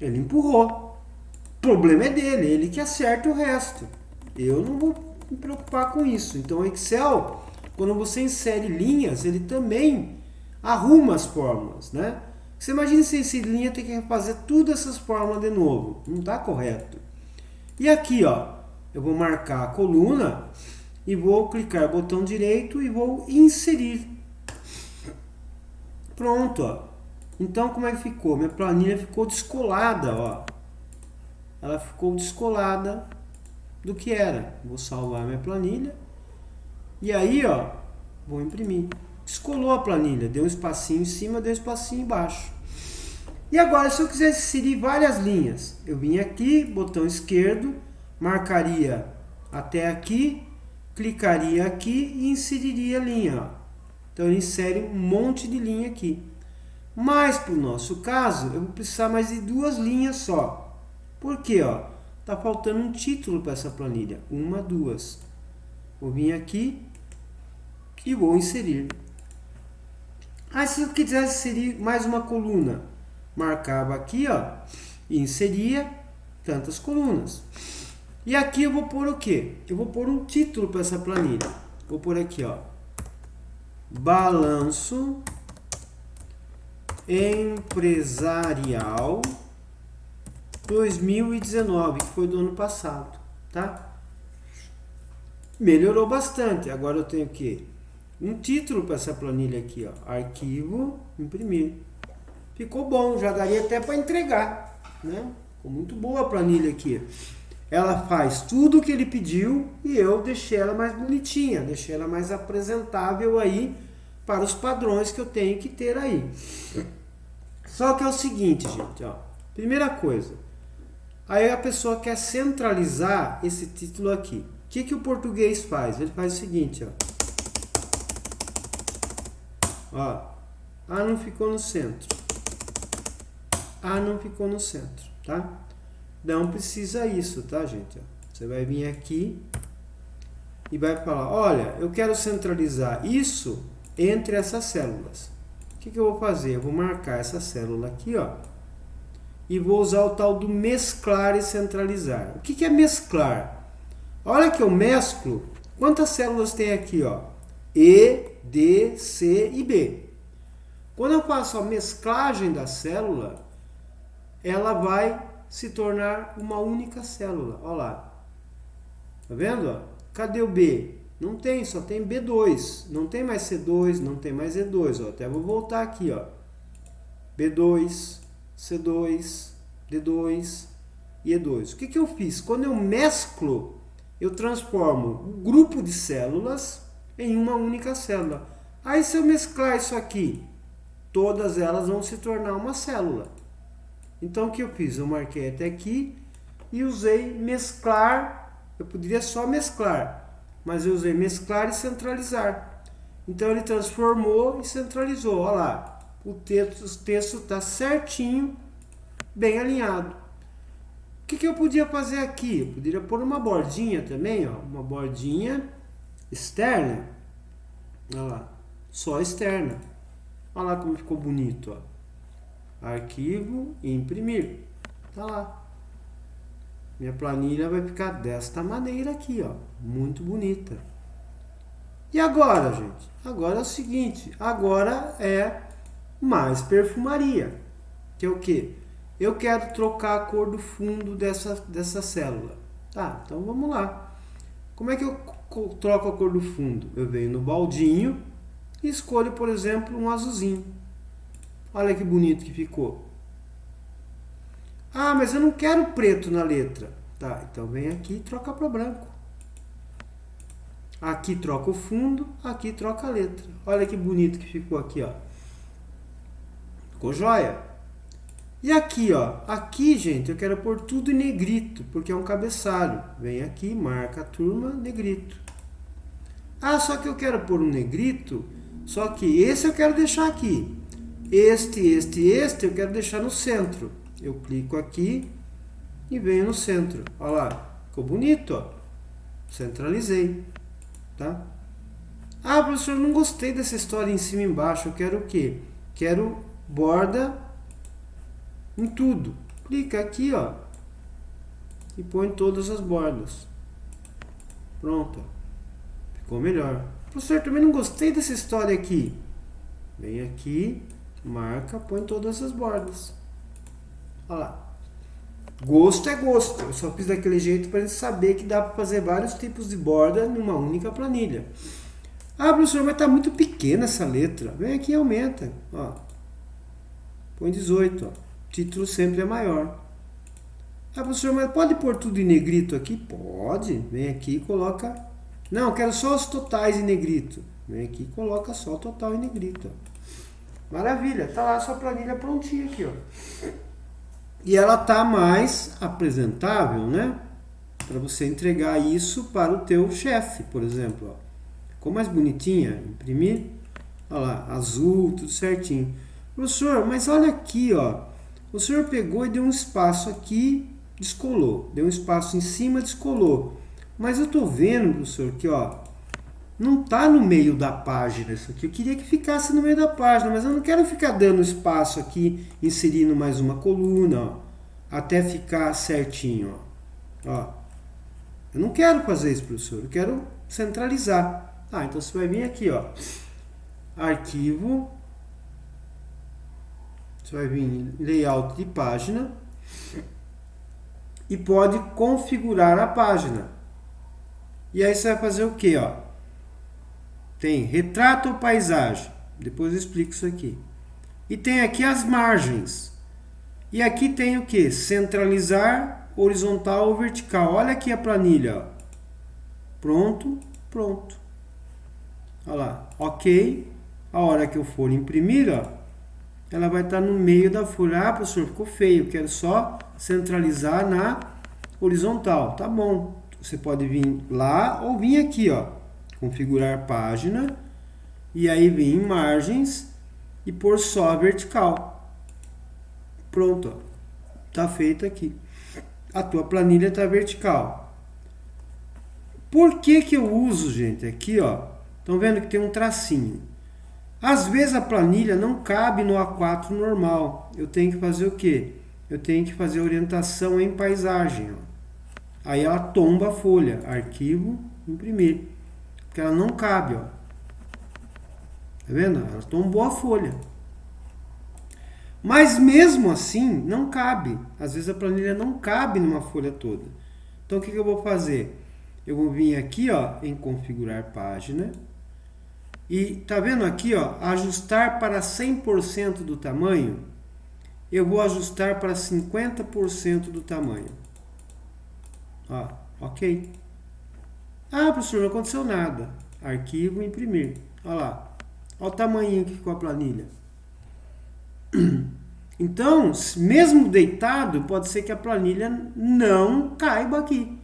Ele empurrou. O problema é dele, ele que acerta o resto. Eu não vou me preocupar com isso. Então, o Excel, quando você insere linhas, ele também arruma as fórmulas, né? Você imagina se esse linha tem que fazer todas essas fórmulas de novo. Não está correto. E aqui, ó, eu vou marcar a coluna e vou clicar botão direito e vou inserir. Pronto, ó. Então, como é que ficou? Minha planilha ficou descolada, ó. Ela ficou descolada do que era. Vou salvar minha planilha. E aí, ó, vou imprimir. Descolou a planilha, deu um espacinho em cima, deu um espacinho embaixo. E agora, se eu quisesse inserir várias linhas, eu vim aqui, botão esquerdo, marcaria até aqui, clicaria aqui e inseriria a linha. Ó. Então, ele insere um monte de linha aqui. Mas, para o nosso caso, eu vou precisar mais de duas linhas só. Por quê? Ó? Tá faltando um título para essa planilha. Uma, duas. Vou vir aqui e vou inserir. Aí, se eu quisesse inserir mais uma coluna, marcava aqui, ó, e inseria tantas colunas. E aqui eu vou pôr o quê? Eu vou pôr um título para essa planilha. Vou pôr aqui, ó, balanço empresarial 2019, que foi do ano passado, tá? Melhorou bastante. Agora eu tenho o quê? Um título para essa planilha aqui, ó, arquivo, imprimir. Ficou bom, já daria até para entregar, né? Ficou muito boa a planilha aqui. Ela faz tudo o que ele pediu e eu deixei ela mais bonitinha, deixei ela mais apresentável aí para os padrões que eu tenho que ter aí. Só que é o seguinte, gente, ó. Primeira coisa, aí a pessoa quer centralizar esse título aqui. O que que o português faz? Ele faz o seguinte, ó. Ó. Ah, não ficou no centro. Ah, não ficou no centro, tá? Não precisa isso, tá, gente? Você vai vir aqui e vai falar, olha, eu quero centralizar isso entre essas células. O que que eu vou fazer? Eu vou marcar essa célula aqui, ó, e vou usar o tal do mesclar e centralizar. O que que é mesclar? A hora que eu mesclo, quantas células tem aqui, ó? E, D, C e B. Quando eu faço a mesclagem da célula, ela vai se tornar uma única célula. Olha lá. Tá vendo? Ó? Cadê o B? Não tem, só tem B2. Não tem mais C2, não tem mais E2. Ó. Até vou voltar aqui, ó. B2, C2, D2 e E2. O que que eu fiz? Quando eu mesclo, eu transformo um grupo de células em uma única célula. Aí se eu mesclar isso aqui, todas elas vão se tornar uma célula. Então o que eu fiz? Eu marquei até aqui e usei mesclar. Eu poderia só mesclar, mas eu usei mesclar e centralizar. Então ele transformou e centralizou. Olha lá, o texto está certinho, bem alinhado. O que que eu podia fazer aqui? Eu poderia pôr uma bordinha também, ó, uma bordinha externa. Olha lá, só externa. Olha lá como ficou bonito, ó. Arquivo e imprimir. Tá lá. Minha planilha vai ficar desta maneira aqui, ó. Muito bonita. E agora, gente? Agora é o seguinte. Agora é mais perfumaria. Que é o quê? Eu quero trocar a cor do fundo dessa célula. Tá, então vamos lá. Como é que eu troco a cor do fundo? Eu venho no baldinho e escolho, por exemplo, um azulzinho. Olha que bonito que ficou. Ah, mas eu não quero preto na letra. Tá, então vem aqui e troca para branco. Aqui troca o fundo, aqui troca a letra. Olha que bonito que ficou aqui, ó. Ficou joia. E aqui, ó. Aqui, gente, eu quero pôr tudo em negrito, porque é um cabeçalho. Vem aqui, marca a turma, negrito. Ah, só que eu quero pôr um negrito, só que esse eu quero deixar aqui. Este eu quero deixar no centro. Eu clico aqui e venho no centro. Olha lá, ficou bonito, ó. Centralizei, tá? Ah, professor, não gostei dessa história em cima e embaixo. Eu quero o quê? Quero borda em tudo. Clica aqui, ó, e põe todas as bordas. Pronto, ficou melhor. Professor, também não gostei dessa história aqui. Vem aqui, marca, põe todas as bordas. Olha lá. Gosto é gosto. Eu só fiz daquele jeito para gente saber que dá para fazer vários tipos de borda numa única planilha. Ah, professor, mas está muito pequena essa letra. Vem aqui e aumenta. Ó. Põe 18. Ó. O título sempre é maior. Ah, professor, mas pode pôr tudo em negrito aqui? Pode. Vem aqui e coloca... Não, eu quero só os totais em negrito. Vem aqui e coloca só o total em negrito. Ó. Maravilha, tá lá a sua planilha prontinha aqui, ó. E ela tá mais apresentável, né? Para você entregar isso para o teu chefe, por exemplo, ó. Ficou mais bonitinha, imprimir. Olha lá, azul, tudo certinho. Professor, mas olha aqui, ó. O senhor pegou e deu um espaço aqui, descolou. Deu um espaço em cima, descolou. Mas eu tô vendo, professor, que ó, não tá no meio da página isso aqui. Eu queria que ficasse no meio da página, mas eu não quero ficar dando espaço aqui, inserindo mais uma coluna, ó. até ficar certinho, ó. Eu não quero fazer isso, professor. Eu quero centralizar. Ah, então você vai vir aqui, ó. Arquivo. Você vai vir em layout de página. E pode configurar a página. E aí você vai fazer o que, ó? Tem retrato ou paisagem. Depois eu explico isso aqui. E tem aqui as margens. E aqui tem o que? Centralizar, horizontal ou vertical. Olha aqui a planilha, ó. Pronto, pronto. Olha lá, ok. A hora que eu for imprimir, ó, ela vai estar no meio da folha. Ah, professor, ficou feio. Quero só centralizar na horizontal. Tá bom. Você pode vir lá ou vir aqui, ó. Configurar página. E aí vir em margens e pôr só a vertical. Pronto, ó. Tá feito aqui. A tua planilha está vertical. Por que que eu uso, gente? Aqui, ó. Estão vendo que tem um tracinho. Às vezes a planilha não cabe no A4 normal. Eu tenho que fazer o quê? Eu tenho que fazer orientação em paisagem, ó. Aí ela tomba a folha. Arquivo, imprimir. Porque ela não cabe, ó. Tá vendo? Ela tombou a folha. Mas mesmo assim, não cabe. Às vezes a planilha não cabe numa folha toda. Então o que que eu vou fazer? Eu vou vir aqui, ó, em configurar página. E tá vendo aqui, ó, ajustar para 100% do tamanho? Eu vou ajustar para 50% do tamanho. Ó, ok. Ah, professor, não aconteceu nada. Arquivo, imprimir. Olha lá. Olha o tamanho que ficou a planilha. Então, mesmo deitado, pode ser que a planilha não caiba aqui.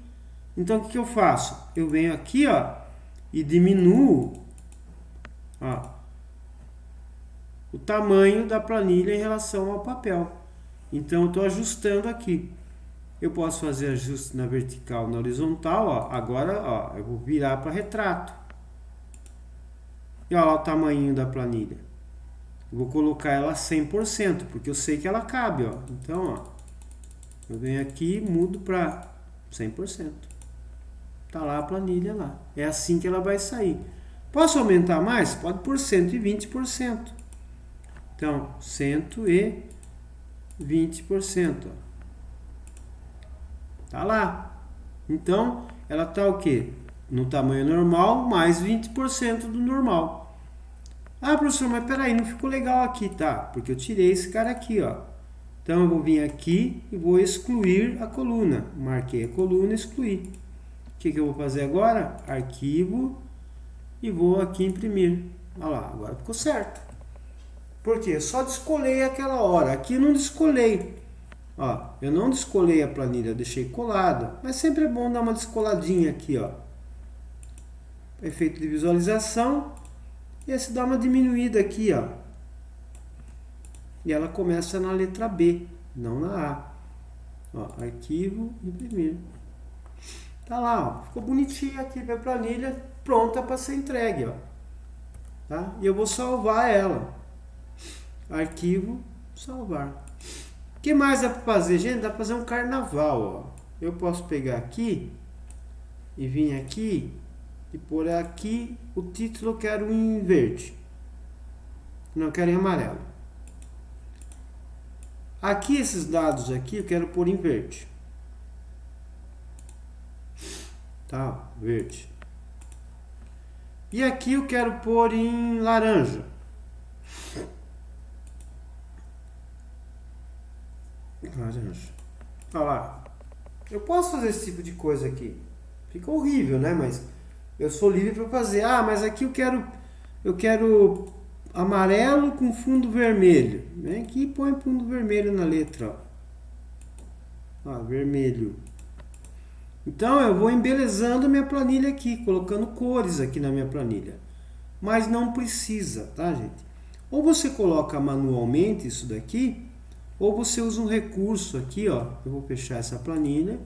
Então, o que que eu faço? Eu venho aqui, ó, e diminuo, ó, o tamanho da planilha em relação ao papel. Então, eu estou ajustando aqui. Eu posso fazer ajuste na vertical, na horizontal, ó. Agora, ó, eu vou virar para retrato. E olha lá o tamanho da planilha. Eu vou colocar ela 100%, porque eu sei que ela cabe, ó. Então, ó, eu venho aqui e mudo para 100%. Tá lá a planilha lá. É assim que ela vai sair. Posso aumentar mais? Pode por 120%. Então, 120%, ó. Tá lá. Então, ela tá o quê? No tamanho normal, mais 20% do normal. Ah, professor, mas peraí, não ficou legal aqui, tá? Porque eu tirei esse cara aqui, ó. Então, eu vou vir aqui e vou excluir a coluna. Marquei a coluna, excluí. O que que eu vou fazer agora? Arquivo e vou aqui imprimir. Olha lá, agora ficou certo. Por quê? Eu só descolei aquela hora. Aqui eu não descolei. Ó, eu não descolei a planilha, eu deixei colada. Mas sempre é bom dar uma descoladinha aqui, ó. Efeito de visualização. E esse dá uma diminuída aqui, ó. E ela começa na letra B, não na A. Ó, arquivo, imprimir. Tá lá, ó. Ficou bonitinha aqui minha planilha, pronta para ser entregue, ó. Tá? E eu vou salvar ela. Arquivo, salvar. O que mais dá para fazer? Gente, dá para fazer um carnaval, ó. Eu posso pegar aqui e vir aqui e pôr aqui o título, eu quero em verde. Não, eu quero em amarelo. Aqui esses dados aqui eu quero pôr em verde. Tá, verde. E aqui eu quero pôr em laranja. Laranja. Olha lá. Eu posso fazer esse tipo de coisa aqui. Fica horrível, né? Mas eu sou livre para fazer. Ah, mas aqui eu quero amarelo com fundo vermelho. Vem aqui e põe fundo vermelho na letra, ó. Ó, vermelho. Então eu vou embelezando a minha planilha aqui, colocando cores aqui na minha planilha. Mas não precisa, tá, gente? Ou você coloca manualmente isso daqui, ou você usa um recurso aqui, ó. Eu vou fechar essa planilha.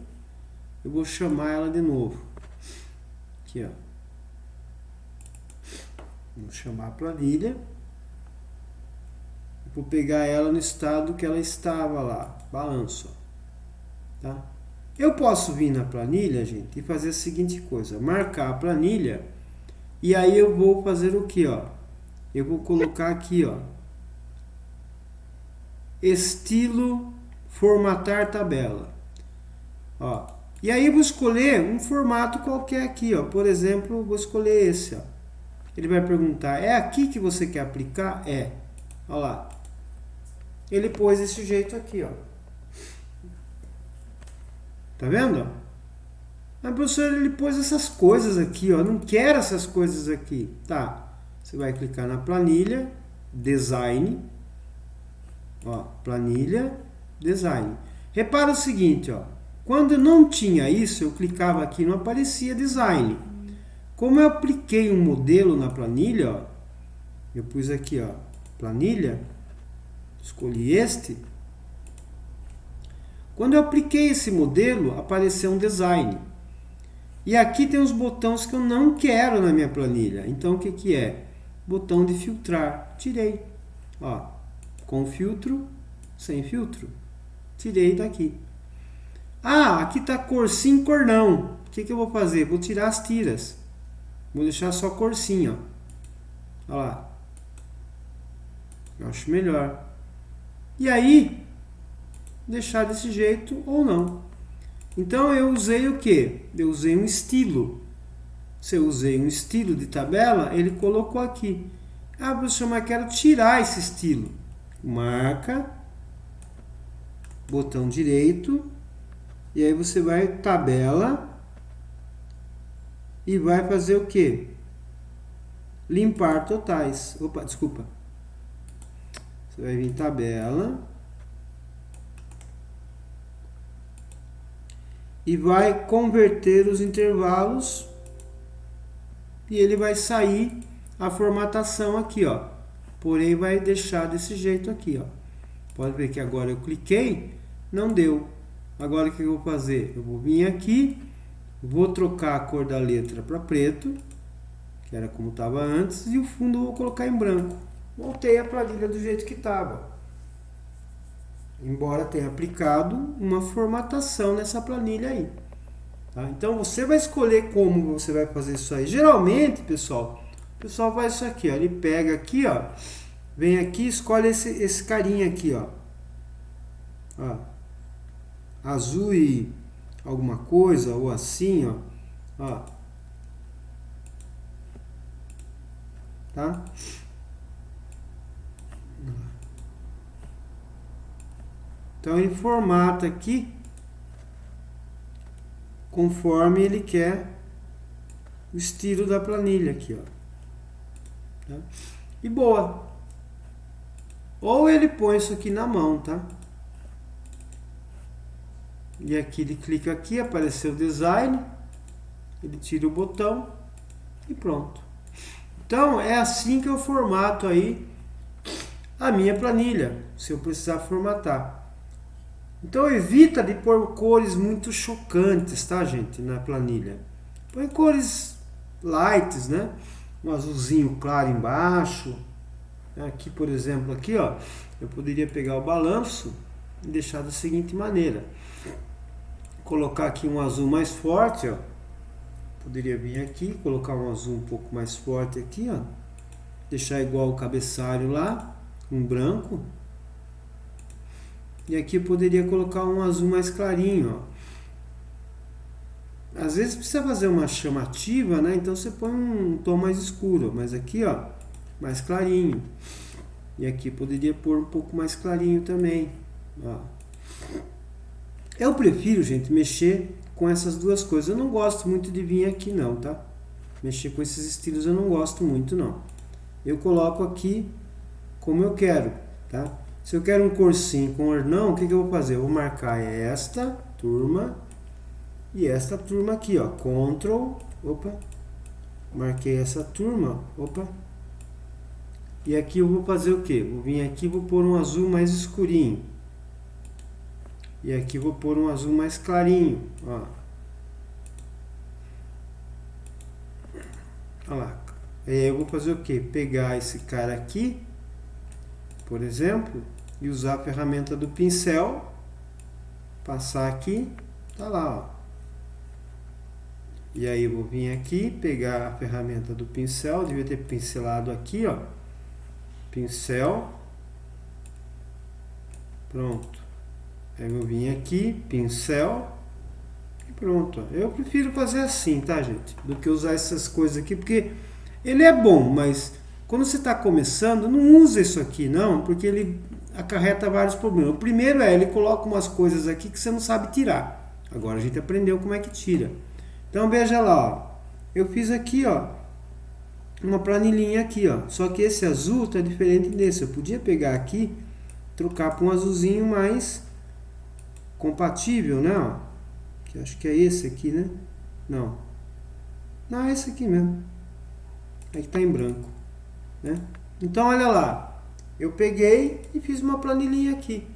Eu vou chamar ela de novo. Aqui, ó. Vou chamar a planilha. Vou pegar ela no estado que ela estava lá. Balanço, ó. tá? Eu posso vir na planilha, gente, e fazer a seguinte coisa, marcar a planilha, e aí eu vou fazer o que, ó? Eu vou colocar aqui, ó, estilo formatar tabela, ó. E aí eu vou escolher um formato qualquer aqui, ó. Por exemplo, eu vou escolher esse, ó. Ele vai perguntar, é aqui que você quer aplicar? É. Olha lá. Ele pôs esse jeito aqui, ó. Tá vendo? Mas, professor, ele pôs essas coisas aqui, ó. Não quero essas coisas aqui. Tá. Você vai clicar na planilha, design. Ó, planilha, design. Repara o seguinte, ó. Quando não tinha isso, eu clicava aqui e não aparecia design. Como eu apliquei um modelo na planilha, ó, eu pus aqui, ó, planilha, escolhi este. Quando eu apliquei esse modelo, apareceu um design. E aqui tem os botões que eu não quero na minha planilha. Então, o que que é? Botão de filtrar. Tirei. Ó, com filtro, sem filtro. Tirei daqui. Ah, aqui está cor sim, cor não. O que que eu vou fazer? Vou tirar as tiras. Vou deixar só cor sim, ó. Olha lá. Eu acho melhor. E aí, deixar desse jeito ou não. Então, eu usei o quê? Eu usei um estilo. Se eu usei um estilo de tabela, ele colocou aqui. Ah, professor, mas quero tirar esse estilo. Marca, botão direito, e aí você vai tabela e vai fazer o quê? Limpar totais. Opa, desculpa. Você vai vir em tabela e vai converter os intervalos e ele vai sair a formatação aqui, ó. Porém, vai deixar desse jeito aqui, ó. Pode ver que agora eu cliquei, não deu. Agora o que eu vou fazer? Eu vou vir aqui, vou trocar a cor da letra para preto, que era como estava antes, e o fundo eu vou colocar em branco. Voltei a planilha do jeito que estava. Embora tenha aplicado uma formatação nessa planilha aí. Tá? Então você vai escolher como você vai fazer isso aí. Geralmente, pessoal, o pessoal faz isso aqui, ó. Ele pega aqui, ó, vem aqui, escolhe esse carinha aqui, ó. Ó. Azul e alguma coisa, ou assim, ó. Ó. Tá? Então ele formata aqui conforme ele quer o estilo da planilha aqui, ó. Tá? E boa. Ou ele põe isso aqui na mão, tá? E aqui ele clica aqui, apareceu o design, ele tira o botão e pronto. Então é assim que eu formato aí a minha planilha, se eu precisar formatar. Então evita de pôr cores muito chocantes, tá, gente, na planilha. Põe cores lights, né? Um azulzinho claro embaixo. Aqui, por exemplo, aqui, ó, eu poderia pegar o balanço e deixar da seguinte maneira. Colocar aqui um azul mais forte, ó. Poderia vir aqui, colocar um azul um pouco mais forte aqui, ó. Deixar igual o cabeçalho lá, um branco. E aqui eu poderia colocar um azul mais clarinho, ó. Às vezes precisa fazer uma chamativa, né? Então você põe um tom mais escuro, mas aqui, ó, mais clarinho. E aqui poderia pôr um pouco mais clarinho também, ó. Eu prefiro, gente, mexer com essas duas coisas. Eu não gosto muito de vir aqui não, tá? Mexer com esses estilos eu não gosto muito não. Eu coloco aqui como eu quero, tá? Se eu quero um cor sim, cor não, o que que eu vou fazer? Eu vou marcar esta turma e esta turma aqui, ó. Ctrl, opa. Marquei essa turma, opa. E aqui eu vou fazer o quê? Vou vir aqui e vou pôr um azul mais escurinho. E aqui eu vou pôr um azul mais clarinho, ó. Olha lá. Aí eu vou fazer o quê? Pegar esse cara aqui, por exemplo, e usar a ferramenta do pincel passar aqui, tá lá, ó. E aí eu vou vir aqui, pegar a ferramenta do pincel, devia ter pincelado aqui, ó. Pincel. Pronto. Aí eu vou vir aqui, pincel. E pronto. Eu prefiro fazer assim, tá, gente? Do que usar essas coisas aqui, porque ele é bom, mas quando você está começando, não usa isso aqui, não, porque ele acarreta vários problemas. O primeiro ele coloca umas coisas aqui que você não sabe tirar. Agora a gente aprendeu como é que tira. Então veja lá, ó. Eu fiz aqui, ó, uma planilhinha aqui, ó. Só que esse azul tá diferente desse. Eu podia pegar aqui, trocar para um azulzinho mais compatível, né, ó. Que acho que é esse aqui, né? Não. Não, é esse aqui mesmo. É que tá em branco, né? Então olha lá. Eu peguei e fiz uma planilhinha aqui.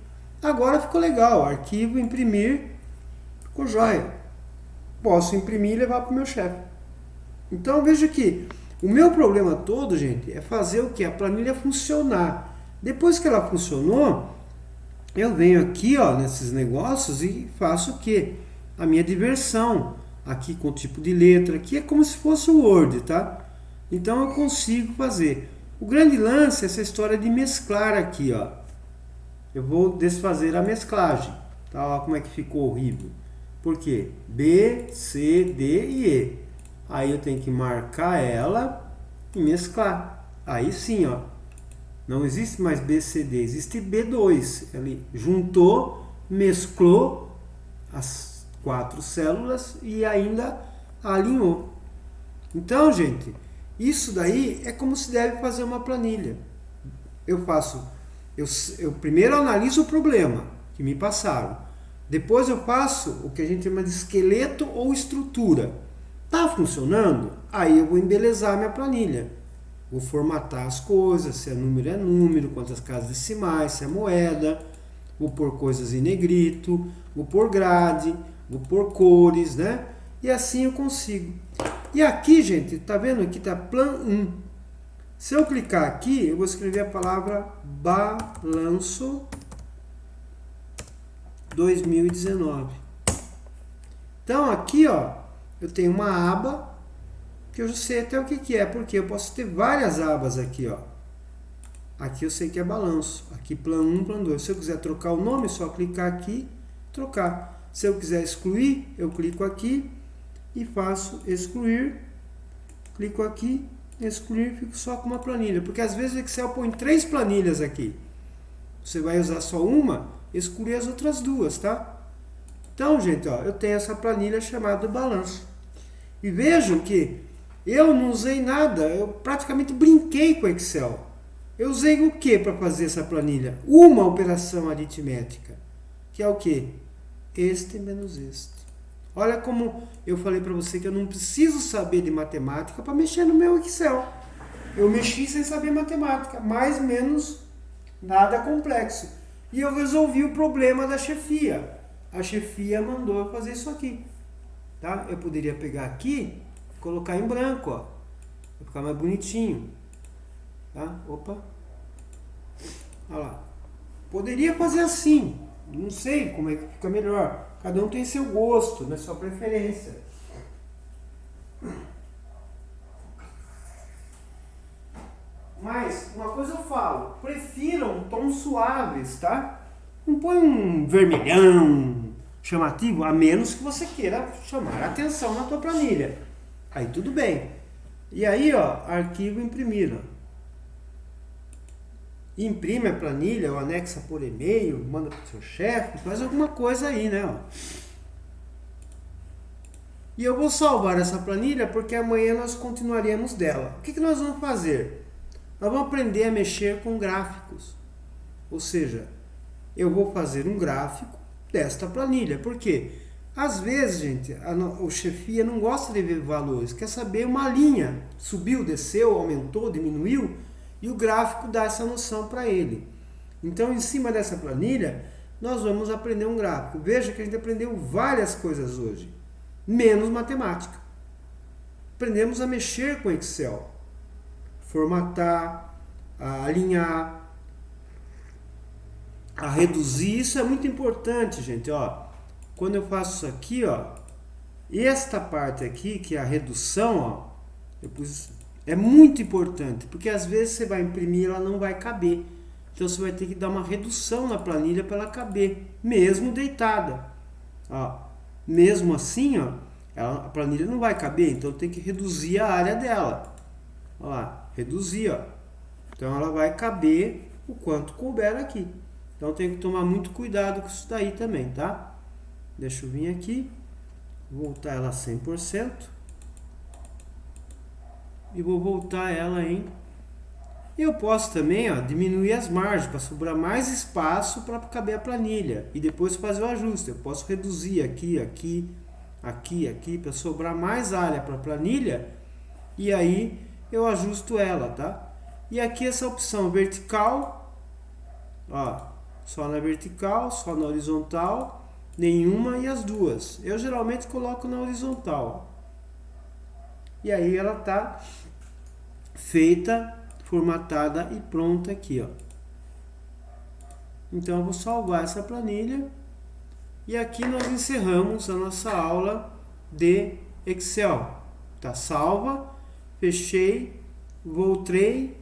Agora ficou legal. Arquivo, imprimir, ficou jóia. Posso imprimir e levar para o meu chefe. Então veja que o meu problema todo, gente, é fazer o que? A planilha funcionar. Depois que ela funcionou, eu venho aqui, ó, nesses negócios e faço o que? A minha diversão. Aqui com o tipo de letra. Aqui é como se fosse o Word, tá? Então eu consigo fazer. O grande lance é essa história de mesclar aqui, ó. Eu vou desfazer a mesclagem. Tá? Olha como é que ficou horrível. Por quê? B, C, D e E. Aí eu tenho que marcar ela e mesclar. Aí sim, ó. Não existe mais B, C, D, existe B2. Ele juntou, mesclou as 4 células e ainda alinhou. Então, gente, isso daí é como se deve fazer uma planilha. Eu primeiro analiso o problema que me passaram. Depois eu faço o que a gente chama de esqueleto ou estrutura. Tá funcionando? Aí eu vou embelezar minha planilha. Vou formatar as coisas, se é número, quantas casas decimais, se é moeda. Vou pôr coisas em negrito, vou pôr grade, vou pôr cores, né? E assim eu consigo. E aqui, gente, tá vendo? Aqui tá Plan 1. Se eu clicar aqui, eu vou escrever a palavra balanço 2019. Então aqui, ó, eu tenho uma aba que eu já sei até o que é, porque eu posso ter várias abas aqui, ó. Aqui eu sei que é balanço, aqui Plan 1, Plan 2. Se eu quiser trocar o nome, é só clicar aqui, trocar. Se eu quiser excluir, eu clico aqui e faço excluir. Clico aqui, excluir, fico só com uma planilha, porque às vezes o Excel põe 3 planilhas aqui. Você vai usar só uma, excluir as outras 2, tá? Então, gente, ó, eu tenho essa planilha chamada balanço. E vejam que eu não usei nada, eu praticamente brinquei com o Excel. Eu usei o que para fazer essa planilha? Uma operação aritmética, que é o que? Este menos este. Olha como eu falei para você que eu não preciso saber de matemática para mexer no meu Excel. Eu mexi sem saber matemática, mais ou menos nada complexo. E eu resolvi o problema da chefia. A chefia mandou eu fazer isso aqui. Tá? Eu poderia pegar aqui e colocar em branco, ó. Vai ficar mais bonitinho. Tá? Opa. Olha lá. Poderia fazer assim. Não sei como é que fica melhor. Cada um tem seu gosto, né? Sua preferência. Mas, uma coisa eu falo, prefiram tons suaves, tá? Não põe um vermelhão chamativo, a menos que você queira chamar a atenção na tua planilha. Aí tudo bem. E aí, ó, arquivo imprimir, ó. Imprime a planilha, ou anexa por e-mail, manda para o seu chefe, faz alguma coisa aí, né? Ó. E eu vou salvar essa planilha porque amanhã nós continuaremos dela. O que nós vamos fazer? Nós vamos aprender a mexer com gráficos. Ou seja, eu vou fazer um gráfico desta planilha. Por quê? Às vezes, gente, o chefia não gosta de ver valores, quer saber uma linha. Subiu, desceu, aumentou, diminuiu. E o gráfico dá essa noção para ele. Então, em cima dessa planilha, nós vamos aprender um gráfico. Veja que a gente aprendeu várias coisas hoje, menos matemática. Aprendemos a mexer com Excel, formatar, a alinhar, a reduzir. Isso é muito importante, gente. Ó, quando eu faço isso aqui, ó, esta parte aqui, que é a redução, ó, é muito importante, porque às vezes você vai imprimir e ela não vai caber. Então você vai ter que dar uma redução na planilha para ela caber, mesmo deitada. Ó, mesmo assim, ó, a planilha não vai caber, então tem que reduzir a área dela. Ó lá, reduzir, ó. Então ela vai caber o quanto couber aqui. Então tem que tomar muito cuidado com isso daí também, tá? Deixa eu vir aqui, voltar ela a 100%. E vou voltar ela em... Eu posso também, ó, diminuir as margens para sobrar mais espaço para caber a planilha. E depois fazer o ajuste. Eu posso reduzir aqui, aqui, aqui, aqui, para sobrar mais área para a planilha. E aí eu ajusto ela, tá? E aqui essa opção vertical, ó, só na vertical, só na horizontal, nenhuma e as duas. Eu geralmente coloco na horizontal. E aí ela tá feita, formatada e pronta aqui, ó. Então eu vou salvar essa planilha e aqui nós encerramos a nossa aula de Excel. Tá salva, fechei, voltei